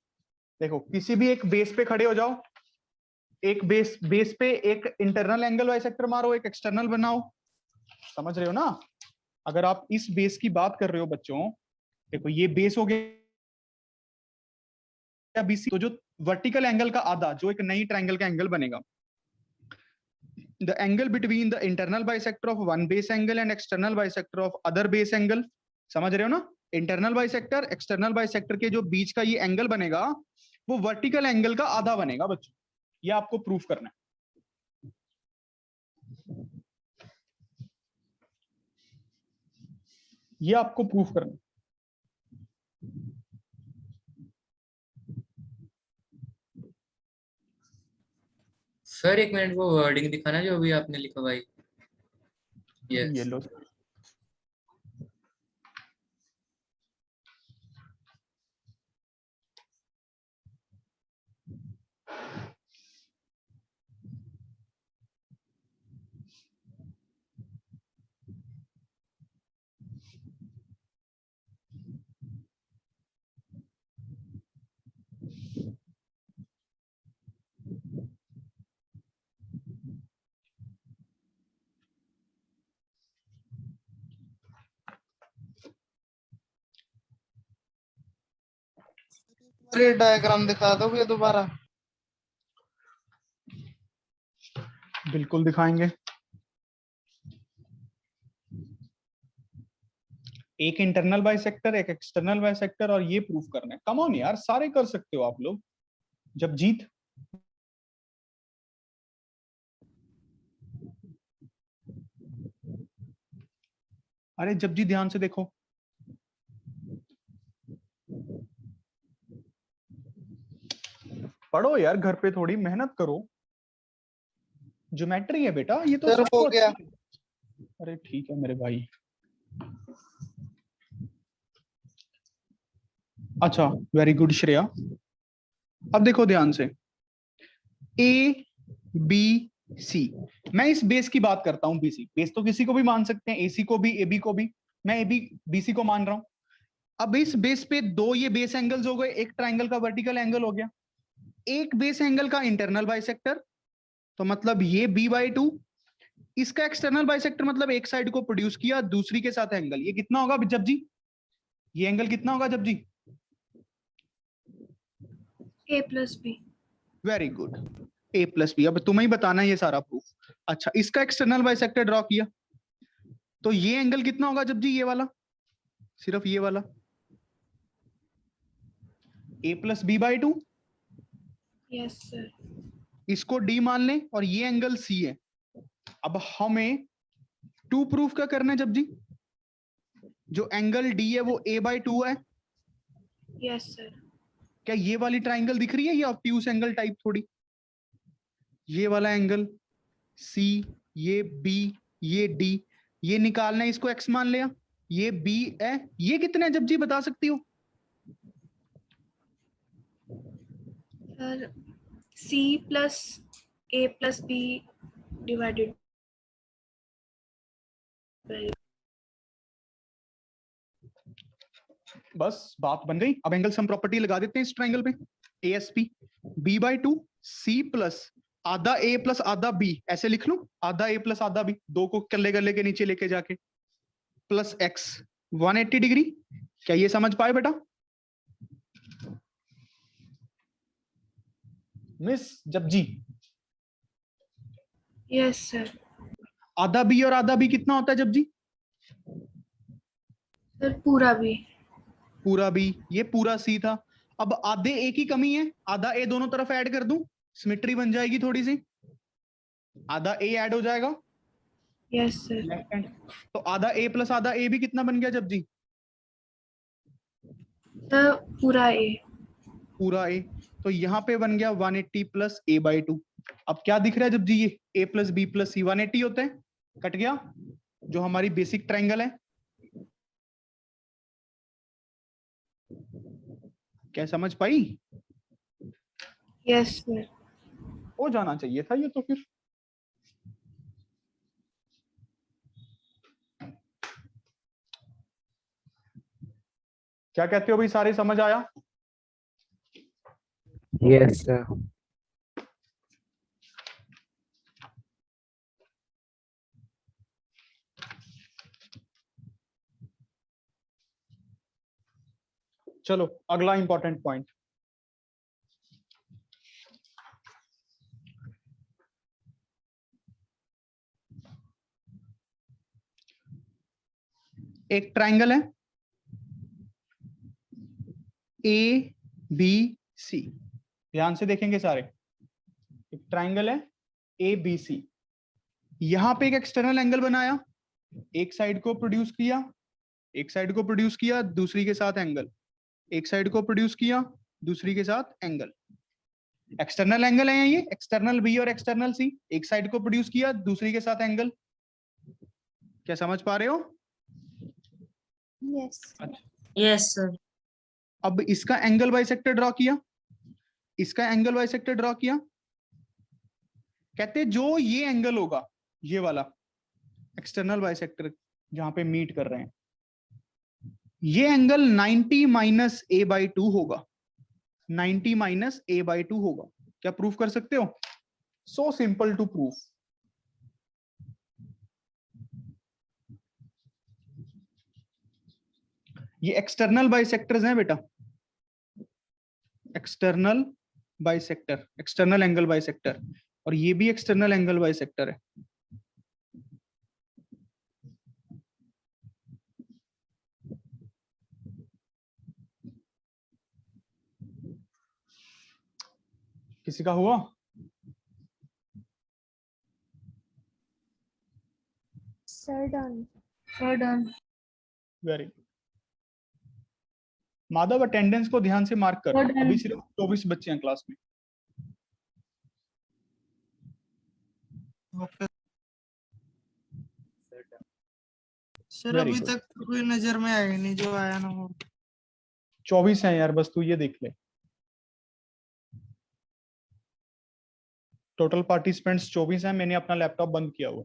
देखो, किसी भी एक बेस पे खड़े हो जाओ, एक बेस पे एक इंटरनल एंगल बाइसेक्टर मारो, एक एक्सटर्नल बनाओ, समझ रहे हो ना? अगर आप इस बेस की बात कर रहे हो बच्चों, देखो ये बेस हो गया बीसी, तो जो वर्टिकल एंगल का आधा, जो एक नई ट्रायंगल का एंगल बनेगा, the angle between the internal bisector of one base angle and external bisector of other base angle, समझ रहे हो ना? इंटरनल बाइसेक्टर एक्सटर्नल बाइसेक्टर के जो बीच का ये एंगल बनेगा, वो वर्टिकल एंगल का आधा बनेगा बच्चों। ये आपको प्रूफ करना है। ये आपको प्रूफ करना है। सर एक मिनट, वो वर्डिंग दिखाना जो अभी आपने लिखा भाई। यस। ये लो। डायग्राम दिखा दोगे दोबारा? बिल्कुल दिखाएंगे। एक इंटरनल बाइसेक्टर, एक एक्सटर्नल बाइसेक्टर, और ये प्रूफ करना है। कम ऑन यार, सारे कर सकते हो आप लोग। जब जीत अरे जब जी ध्यान से देखो, पढ़ो यार, घर पे थोड़ी मेहनत करो। ज्योमेट्री है बेटा, ये तो सर हो गया। अरे ठीक है मेरे भाई। अच्छा, वेरी गुड श्रेया। अब देखो ध्यान से, ए बी सी, मैं इस बेस की बात करता हूं। बीसी बेस तो किसी को भी मान सकते हैं, एसी को भी, एबी को भी। मैं ए बी बी सी को मान रहा हूं। अब इस बेस पे दो ये बेस एंगल्स हो गए, एक ट्राइंगल का वर्टिकल एंगल हो गया, एक बेस एंगल का इंटरनल बाइसेक्टर, तो मतलब ये b/2, इसका एक्सटर्नल बाइसेक्टर मतलब एक साइड को प्रोड्यूस किया दूसरी के साथ एंगल, ये कितना होगा जब जी? ये एंगल कितना होगा जब जी? A+B। Very good, A+B। अब तुम्हें ही बताना है ये सारा प्रूफ। अच्छा, इसका एक्सटर्नल बाइसेक्टर ड्रॉ किया, तो ये एंगल कितना होगा जब जी? ये वाला, सिर्फ ये वाला, A+B/2। Yes sir. इसको D मान लें और ये एंगल C है। अब हमें 2 प्रूफ क्या करना है जब जी? जो एंगल D है वो A/2 है। Yes sir. क्या ये वाली ट्राइंगल दिख रही है, ये ऑब्ट्यूज एंगल टाइप थोड़ी, ये वाला एंगल C, ये B, ये D, ये निकालना है, इसको x मान लिया, ये B है, ये कितना है जब जी बता सकती हो? Sir C+A+B divided by. बस बात बन गई। अब एंगल सम प्रॉपर्टी लगा देते हैं इस ट्राइंगल पे, ASP B/2 C प्लस आधा A प्लस आधा B, ऐसे लिख लूं, आधा A प्लस आधा B, दो को कल्ले कल्ले के नीचे लेके जाके, प्लस X 180 डिग्री। क्या ये समझ पाए बेटा? मिस जब जी? Yes sir. आधा B और आधा B कितना होता है जब जी? सर पूरा भी। पूरा B, ये पूरा C था। अब आधे A की कमी है, आधा A दोनों तरफ ऐड कर दूं, सिमेट्री बन जाएगी थोड़ी सी, आधा A ऐड हो जाएगा यस सर। लेफ्ट हैंड, तो आधा A प्लस आधा A भी कितना बन गया जब जी? सर पूरा A। पूरा A, तो यहाँ पे बन गया 180 प्लस A/2। अब क्या दिख रहा है जब जी? ये A plus B plus C 180 होते हैं, कट गया, जो हमारी बेसिक ट्राइंगल है। क्या समझ पाई? Yes sir. हो जाना चाहिए था ये तो फिर। क्या कहते हो भाई, सारे समझ आया? Yes, sir. चलो अगला इंपॉर्टेंट पॉइंट, एक ट्राइंगल है ABC, ध्यान से देखेंगे सारे, एक ट्राइंगल है ABC, यहां पे एक एक्सटर्नल एंगल बनाया, एक साइड को प्रोड्यूस किया, एक साइड को प्रोड्यूस किया दूसरी के साथ एंगल, एक साइड को प्रोड्यूस किया दूसरी के साथ एंगल, एक्सटर्नल एंगल है ये, एक्सटर्नल B और एक्सटर्नल C, एक साइड को प्रोड्यूस किया दूसरी के साथ एंगल। क्या समझ पा रहे हो? Yes. Yes, sir. अब इसका एंगल बाइसेक्टर ड्रॉ किया, इसका एंगल बाइसेक्टर ड्रॉ किया, कहते जो ये एंगल होगा, ये वाला एक्सटर्नल बाइसेक्टर जहां पे मीट कर रहे हैं, ये एंगल 90 माइनस A/2 होगा, 90 माइनस A/2 होगा। क्या प्रूफ कर सकते हो? So simple to proof. ये एक्सटर्नल बाइसेक्टर्स हैं बेटा, external bisector, external angle bisector, और ये भी एक्सटर्नल एंगल बाइसेक्टर है। किसी का हुआ? Sir, done. Sir done. Very good. Madhav attendance को ध्यान से मार्क कर, Good. अभी सिर्फ 24 बच्चे हैं क्लास में। Okay. सर Very अभी good. तक कोई नजर में आया नहीं, जो आया ना वो। 24 हैं यार, बस तू ये देख ले। टोटल पार्टिसिपेंट्स 24 हैं, मैंने अपना लैपटॉप बंद किया हुआ।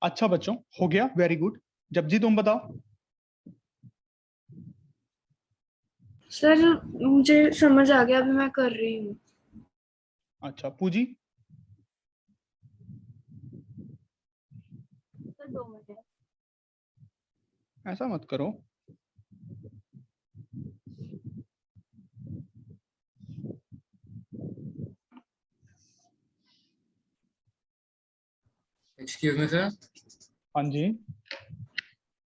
अच्छा बच्चों, हो गया, वेरी गुड। जपजी तुम बताओ। सर मुझे समझ आ गया, अभी मैं कर रही हूँ। अच्छा पूजी। Sir 2 minute. ऐसा मत करो। Excuse me sir. हाँ जी।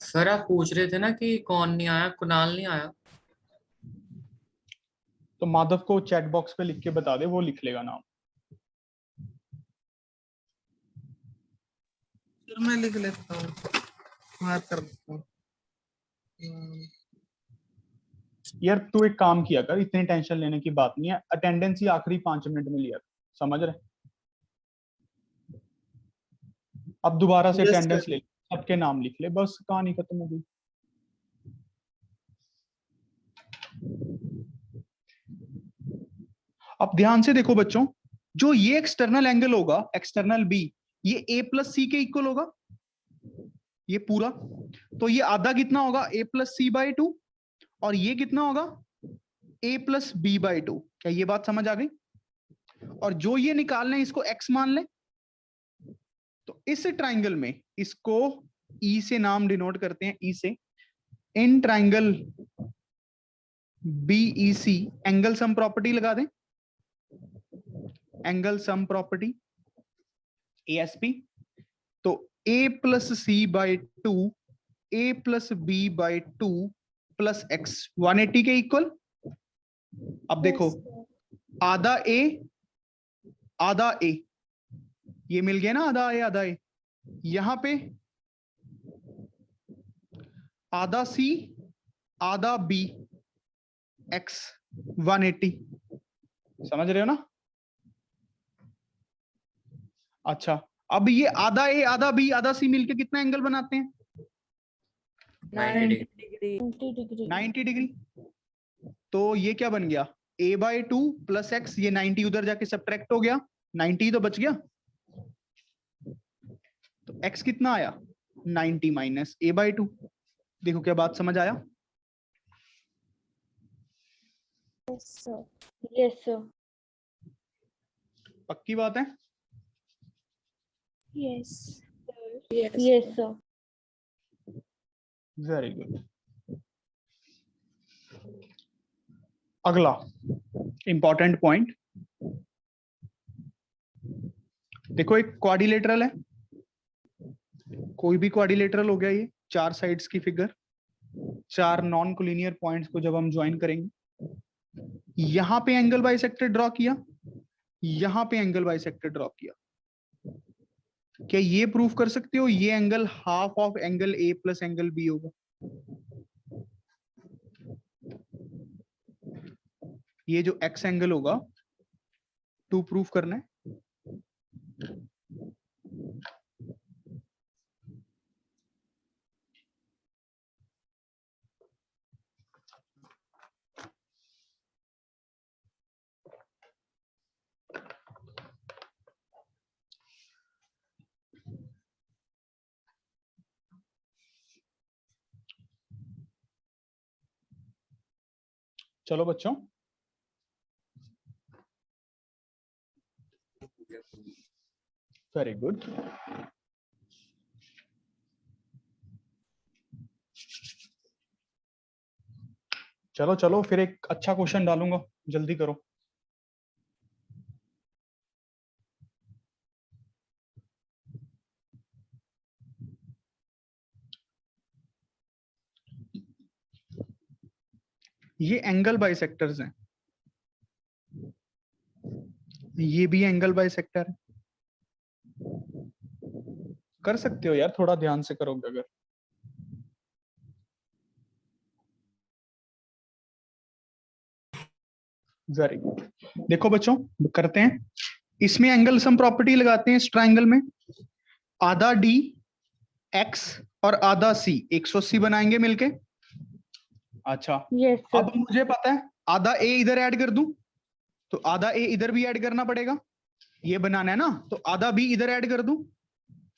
सर आप पूछ रहे थे ना कि कौन नहीं आया, कुणाल नहीं आया। तो माधव को चैट बॉक्स पे लिख के बता दे, वो लिख लेगा नाम। सर मैं लिख लेता हूँ, मार्क कर देता हूँ। यार तू एक काम किया कर, इतनी टेंशन लेने की बात नहीं है। अटेंडेंस ही आखिरी 5 मिनट में लिया कर, समझ रहे? अब दोबारा से Yes, अटेंडेंस sir. ले, सबके नाम लिख ले, बस कहानी खत्म हो गई। अब ध्यान से देखो बच्चों, जो ये एक्सटर्नल एंगल होगा, एक्सटर्नल बी, ये a प्लस सी के इक्वल होगा, ये पूरा। तो ये आधा कितना होगा, a प्लस सी बाई 2, और ये कितना होगा, a प्लस बी बाई 2। क्या ये बात समझ आ गई? और जो ये निकालना है, इसको x मान ले। तो इस ट्राइंगल में इसको E से नाम डिनोट करते हैं, E से। In triangle BEC angle sum property लगा दें, एंगल सम प्रॉपर्टी ASP। तो a plus C by 2, a plus B by 2 plus x 180 के इक्वल। अब देखो, Yes, sir. आधा a आधा a, ये मिल गया ना, आधा a आधा a। यहां पे आधा c आधा b x 180, समझ रहे हो ना? अच्छा, अब ये आधा a आधा b आधा c मिलके कितना एंगल बनाते हैं? 90 डिग्री। डिग्री। 90 degree. 90 डिग्री। तो ये क्या बन गया, a बाई 2 प्लस एक्स, ये 90 उधर जाके सब्ट्रैक्ट हो गया, 90 ही तो बच गया। तो x कितना आया, 90 माइनस a बाई 2। देखो क्या बात समझ आया? Yes, sir. Yes, sir. पक्की बात है? Yes. Yes, sir. Very good. अगला इंपॉर्टेंट पॉइंट देखो, एक क्वाड्रिलेटरल है, कोई भी क्वाड्रिलेटरल हो गया, ये 4 साइड्स की फिगर, 4 नॉन कोलिनियर पॉइंट्स को जब हम ज्वाइन करेंगे, यहां पे एंगल बाइसेक्टर ड्रॉ किया, यहां पे एंगल बाइसेक्टर ड्रॉ किया। क्या ये प्रूफ कर सकते हो ये angle half of angle A plus angle B होगा? ये जो एक्स एंगल होगा, टू प्रूफ करना है। चलो बच्चों, वेरी गुड। चलो चलो, फिर एक अच्छा क्वेश्चन डालूंगा, जल्दी करो। ये एंगल बाइसेक्टर्स हैं, ये भी एंगल बाइसेक्टर है। कर सकते हो यार, थोड़ा ध्यान से करोगे अगर। Very good. देखो बच्चों, करते हैं, इसमें एंगल सम प्रॉपर्टी लगाते हैं इस ट्राइंगल में। आधा डी एक्स और आधा सी 180 बनाएंगे मिलके। अच्छा, Yes, sir. अब मुझे पता है आधा ए इधर ऐड कर दूं, तो आधा ए इधर भी ऐड करना पड़ेगा, ये बनाना है ना, तो आधा बी इधर ऐड कर दूं,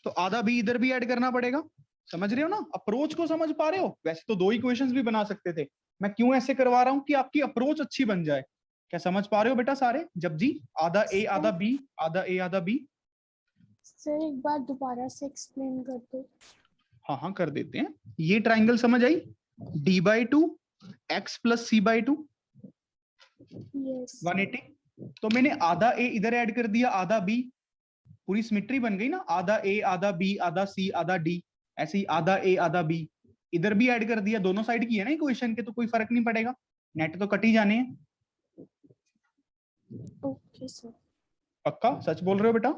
तो आधा बी इधर भी ऐड करना पड़ेगा। समझ रहे हो ना, अप्रोच को समझ पा रहे हो। वैसे तो 2 इक्वेशंस भी बना सकते थे, मैं क्यों ऐसे करवा रहा हूं कि आपकी अप्रोच अच्छी बन जाए। क्या समझ पा रहे हो बेटा सारे? जब जी आधा ए आधा बी, आधा ए आधा बी। सर एक बार दोबारा से एक्सप्लेन कर दो। हाँ हाँ कर देते हैं। ये ट्राइंगल समझ आई, d/2 x + c/2 यस 180। तो मैंने आधा ए इधर ऐड कर दिया, आधा बी, पूरी सिमेट्री बन गई ना। आधा ए आधा बी आधा सी आधा डी, ऐसे ही आधा ए आधा बी इधर भी ऐड कर दिया। दोनों साइड की है ना इक्वेशन के, तो कोई फर्क नहीं पड़ेगा, नेट तो कट ही जाने हैं। Okay sir. पक्का सच बोल रहे हो बेटा?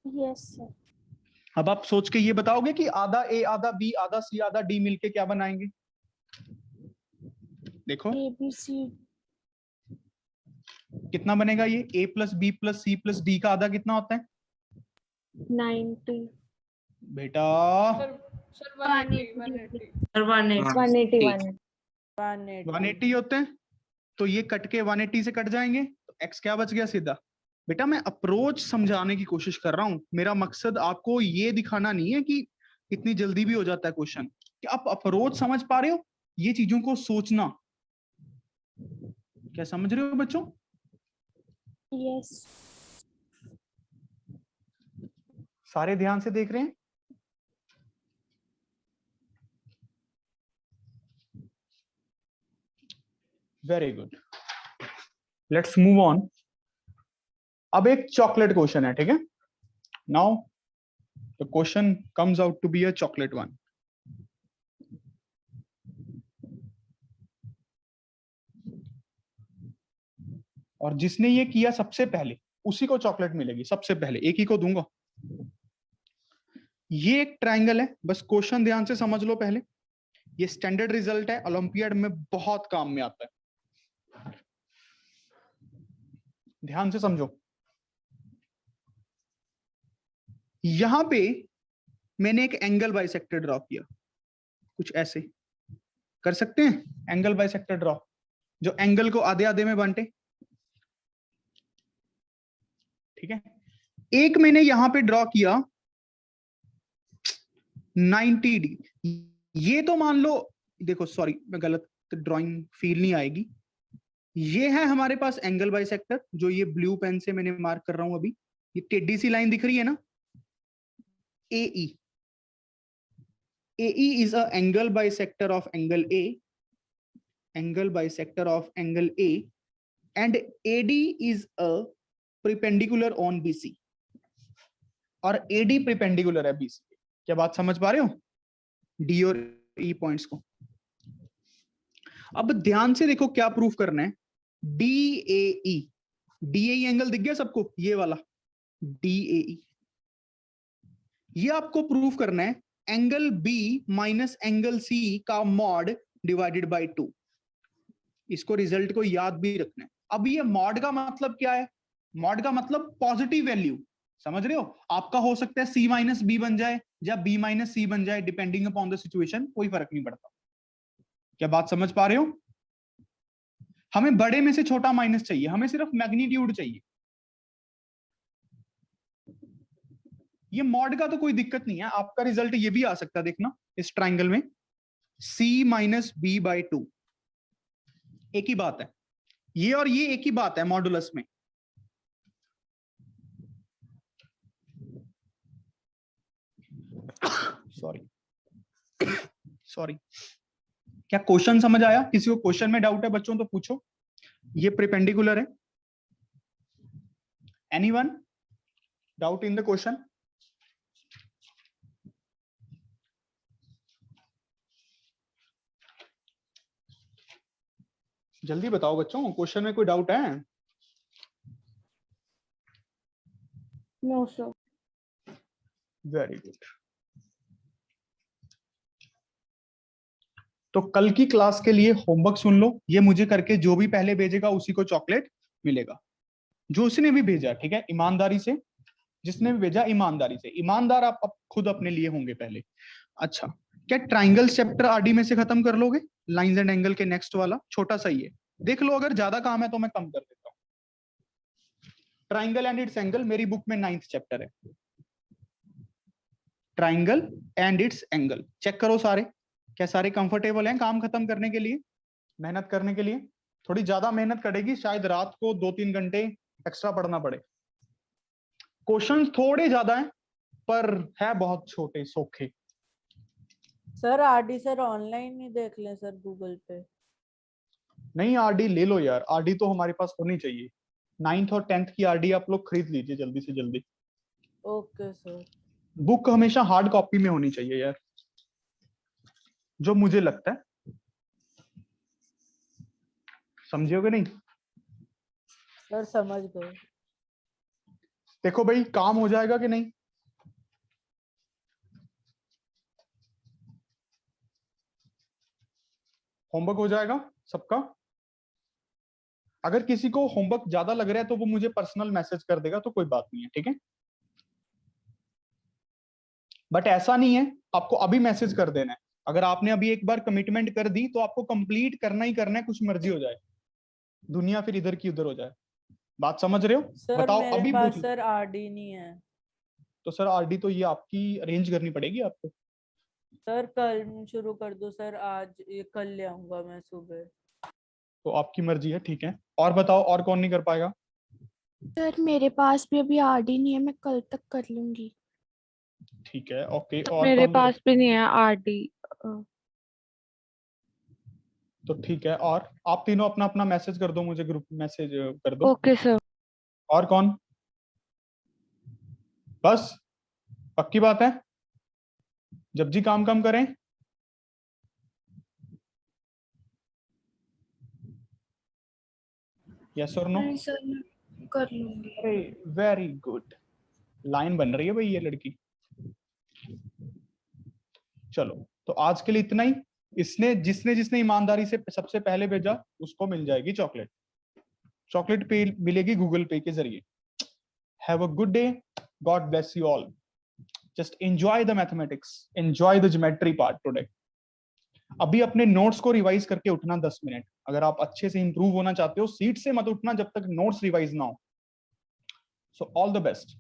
Yes sir. अब आप सोच के ये बताओगे कि आधा ए आधा बी आधा सी आधा डी मिलके क्या बनाएंगे? देखो ABC कितना बनेगा ये, a + b + c + d का आधा कितना होता है 90 बेटा? सर 180 Sir, 180 180 होते हैं। तो ये कट के 180 से कट जाएंगे, तो x क्या बच गया सीधा। बेटा मैं अप्रोच समझाने की कोशिश कर रहा हूं, मेरा मकसद आपको ये दिखाना नहीं है कि इतनी जल्दी भी हो जाता है क्वेश्चन। कि आप अप्रोच समझ पा रहे हो, ये चीजों को सोचना। क्या समझ रहे हो बच्चों? यस सारे ध्यान से देख रहे हैं? Very good, let's move on. अब एक चॉकलेट क्वेश्चन है, ठीक है। Now the question comes out to be a chocolate one. और जिसने ये किया सबसे पहले उसी को चॉकलेट मिलेगी सबसे पहले, एक ही को दूंगा। ये एक ट्रायंगल है, बस क्वेश्चन ध्यान से समझ लो पहले। ये स्टैंडर्ड रिजल्ट है, ओलंपियाड में बहुत काम में आता है, ध्यान से समझो। यहां पे मैंने एक एंगल बाइसेक्टर ड्रॉ किया, कुछ ऐसे कर सकते हैं एंगल बाइसेक्टर ड्रॉ, जो एंगल को आधे आधे में बांटे, ठीक है। एक मैंने यहां पे ड्रॉ किया 90 डिग्री। ये तो मान लो, देखो सॉरी मैं गलत ड्राइंग फील नहीं आएगी। ये है हमारे पास एंगल बाइसेक्टर, जो ये ब्लू पेन से मैंने मार्क कर रहा हूं अभी। ये टेढ़ी सी लाइन दिख रही है ना, AE। AE is a angle bisector of angle A, angle bisector of angle A, and AD is a perpendicular on BC, और AD perpendicular है BC। क्या बात समझ पा रहे हो D और E पॉइंट्स को? अब ध्यान से देखो क्या प्रूफ करना है। DAE, DAE एंगल दिख गया सबको, ये वाला DAE, ये आपको प्रूफ करना है angle B minus angle C का मॉड डिवाइडेड बाय 2। इसको रिजल्ट को याद भी रखना है। अब ये मॉड का मतलब क्या है? मॉड का मतलब पॉजिटिव वैल्यू, समझ रहे हो? आपका हो सकता है C माइनस B बन जाए या B माइनस C बन जाए, डिपेंडिंग अपॉन द सिचुएशन, कोई फर्क नहीं पड़ता। क्या बात समझ पा रहे हो? हमें बड़े में से छोटा माइनस चाहिए, हमें सिर्फ मैग्नीट्यूड चाहिए। ये मॉड का तो कोई दिक्कत नहीं है, आपका रिजल्ट ये भी आ सकता है, देखना इस ट्राइंगल में C माइनस B बाई 2, एक ही बात है। ये और ये एक ही बात है मॉडुलस में। सॉरी क्या क्वेश्चन समझ आया? किसी को क्वेश्चन में डाउट है बच्चों तो पूछो। ये परपेंडिकुलर है। Anyone doubt in the question? जल्दी बताओ बच्चों, क्वेश्चन में कोई डाउट है? No sir. Very good. तो कल की क्लास के लिए होमवर्क सुन लो, ये मुझे करके जो भी पहले भेजेगा उसी को चॉकलेट मिलेगा। जो उसने भी भेजा, ठीक है, ईमानदारी से, जिसने भी भेजा ईमानदारी से। ईमानदार आप खुद अपने लिए होंगे पहले। अच्छा, क्या ट्राइंगल चैप्टर आरडी में से खत्म कर लोगे? लाइंस एंड एंगल के नेक्स्ट वाला छोटा सा ही है, देख लो। अगर ज्यादा काम है तो मैं कम कर देता हूँ। ट्राइंगल एंड इट्स एंगल मेरी बुक में 9th चैप्टर है। Triangle and its angle. Check करो सारे, क्या सारे कंफर्टेबल हैं काम खत्म करने के लिए, मेहनत करने के लिए? थोड़ी ज्यादा मेहनत करेगी, शायद रात को 2-3 घंटे एक्स्ट्रा पढ़ना पड़े। क्वेश्चंस थोड़े ज्यादा हैं पर है बहुत छोटे सोखे। सर आरडी सर ऑनलाइन ही देख लें सर गूगल पे। नहीं, आरडी ले लो यार, आरडी तो हमारे पास होनी चाहिए। 9th और 10th की आरडी आप लोग खरीद लीजिए जल्दी से जल्दी। Okay sir. बुक हमेशा हार्ड कॉपी में होनी चाहिए यार, जो मुझे लगता है। समझियोगे नहीं? सर समझ गए। देखो भाई, काम हो जाएगा कि नहीं? होमवर्क हो जाएगा सबका? अगर किसी को होमवर्क ज्यादा लग रहा है तो वो मुझे पर्सनल मैसेज कर देगा, तो कोई बात नहीं है, ठीक है? बट ऐसा नहीं है, आपको अभी मैसेज कर देना है। अगर आपने अभी एक बार कमिटमेंट कर दी तो आपको कंप्लीट करना ही करना है, कुछ मर्जी हो जाए, दुनिया फिर इधर की उधर हो जाए। बात समझ रहे हो? सर बताओ मेरे अभी पास पूछ। सर आरडी नहीं है। तो सर आरडी तो ये आपकी अरेंज करनी पड़ेगी आपको। सर कल शुरू कर दो सर, आज ये कल ले आऊंगा मैं सुबह। तो आपकी मर्जी है, ठीक है। और बताओ, और कौन नहीं कर पाएगा? सर मेरे पास भी अभी आरडी नहीं है, मैं कल तक कर लूंगी। ठीक है, ओके। और मेरे कौन पास भी नहीं है आरडी। तो ठीक है। और आप तीनों अपना अपना मैसेज कर दो, मुझे ग्रुप मैसेज कर दो। Okay sir. और कौन? बस पक्की बात है? जब जी काम कम करें। यस और नो? नहीं सर, मैं कर लूंगी। वेरी गुड, लाइन बन रही है भाई ये लड़की। चलो तो आज के लिए इतना ही। जिसने जिसने ईमानदारी से सबसे पहले भेजा उसको मिल जाएगी चॉकलेट। चॉकलेट पे मिलेगी गूगल पे के जरिए। Have a good day, God bless you all. Just enjoy the mathematics, enjoy the geometry part today. अभी अपने नोट्स को रिवाइज करके उठना 10 मिनट। अगर आप अच्छे से इंप्रूव होना चाहते हो, सीट से मत उठना जब तक नोट्स रिवाइज ना हो। So all the best.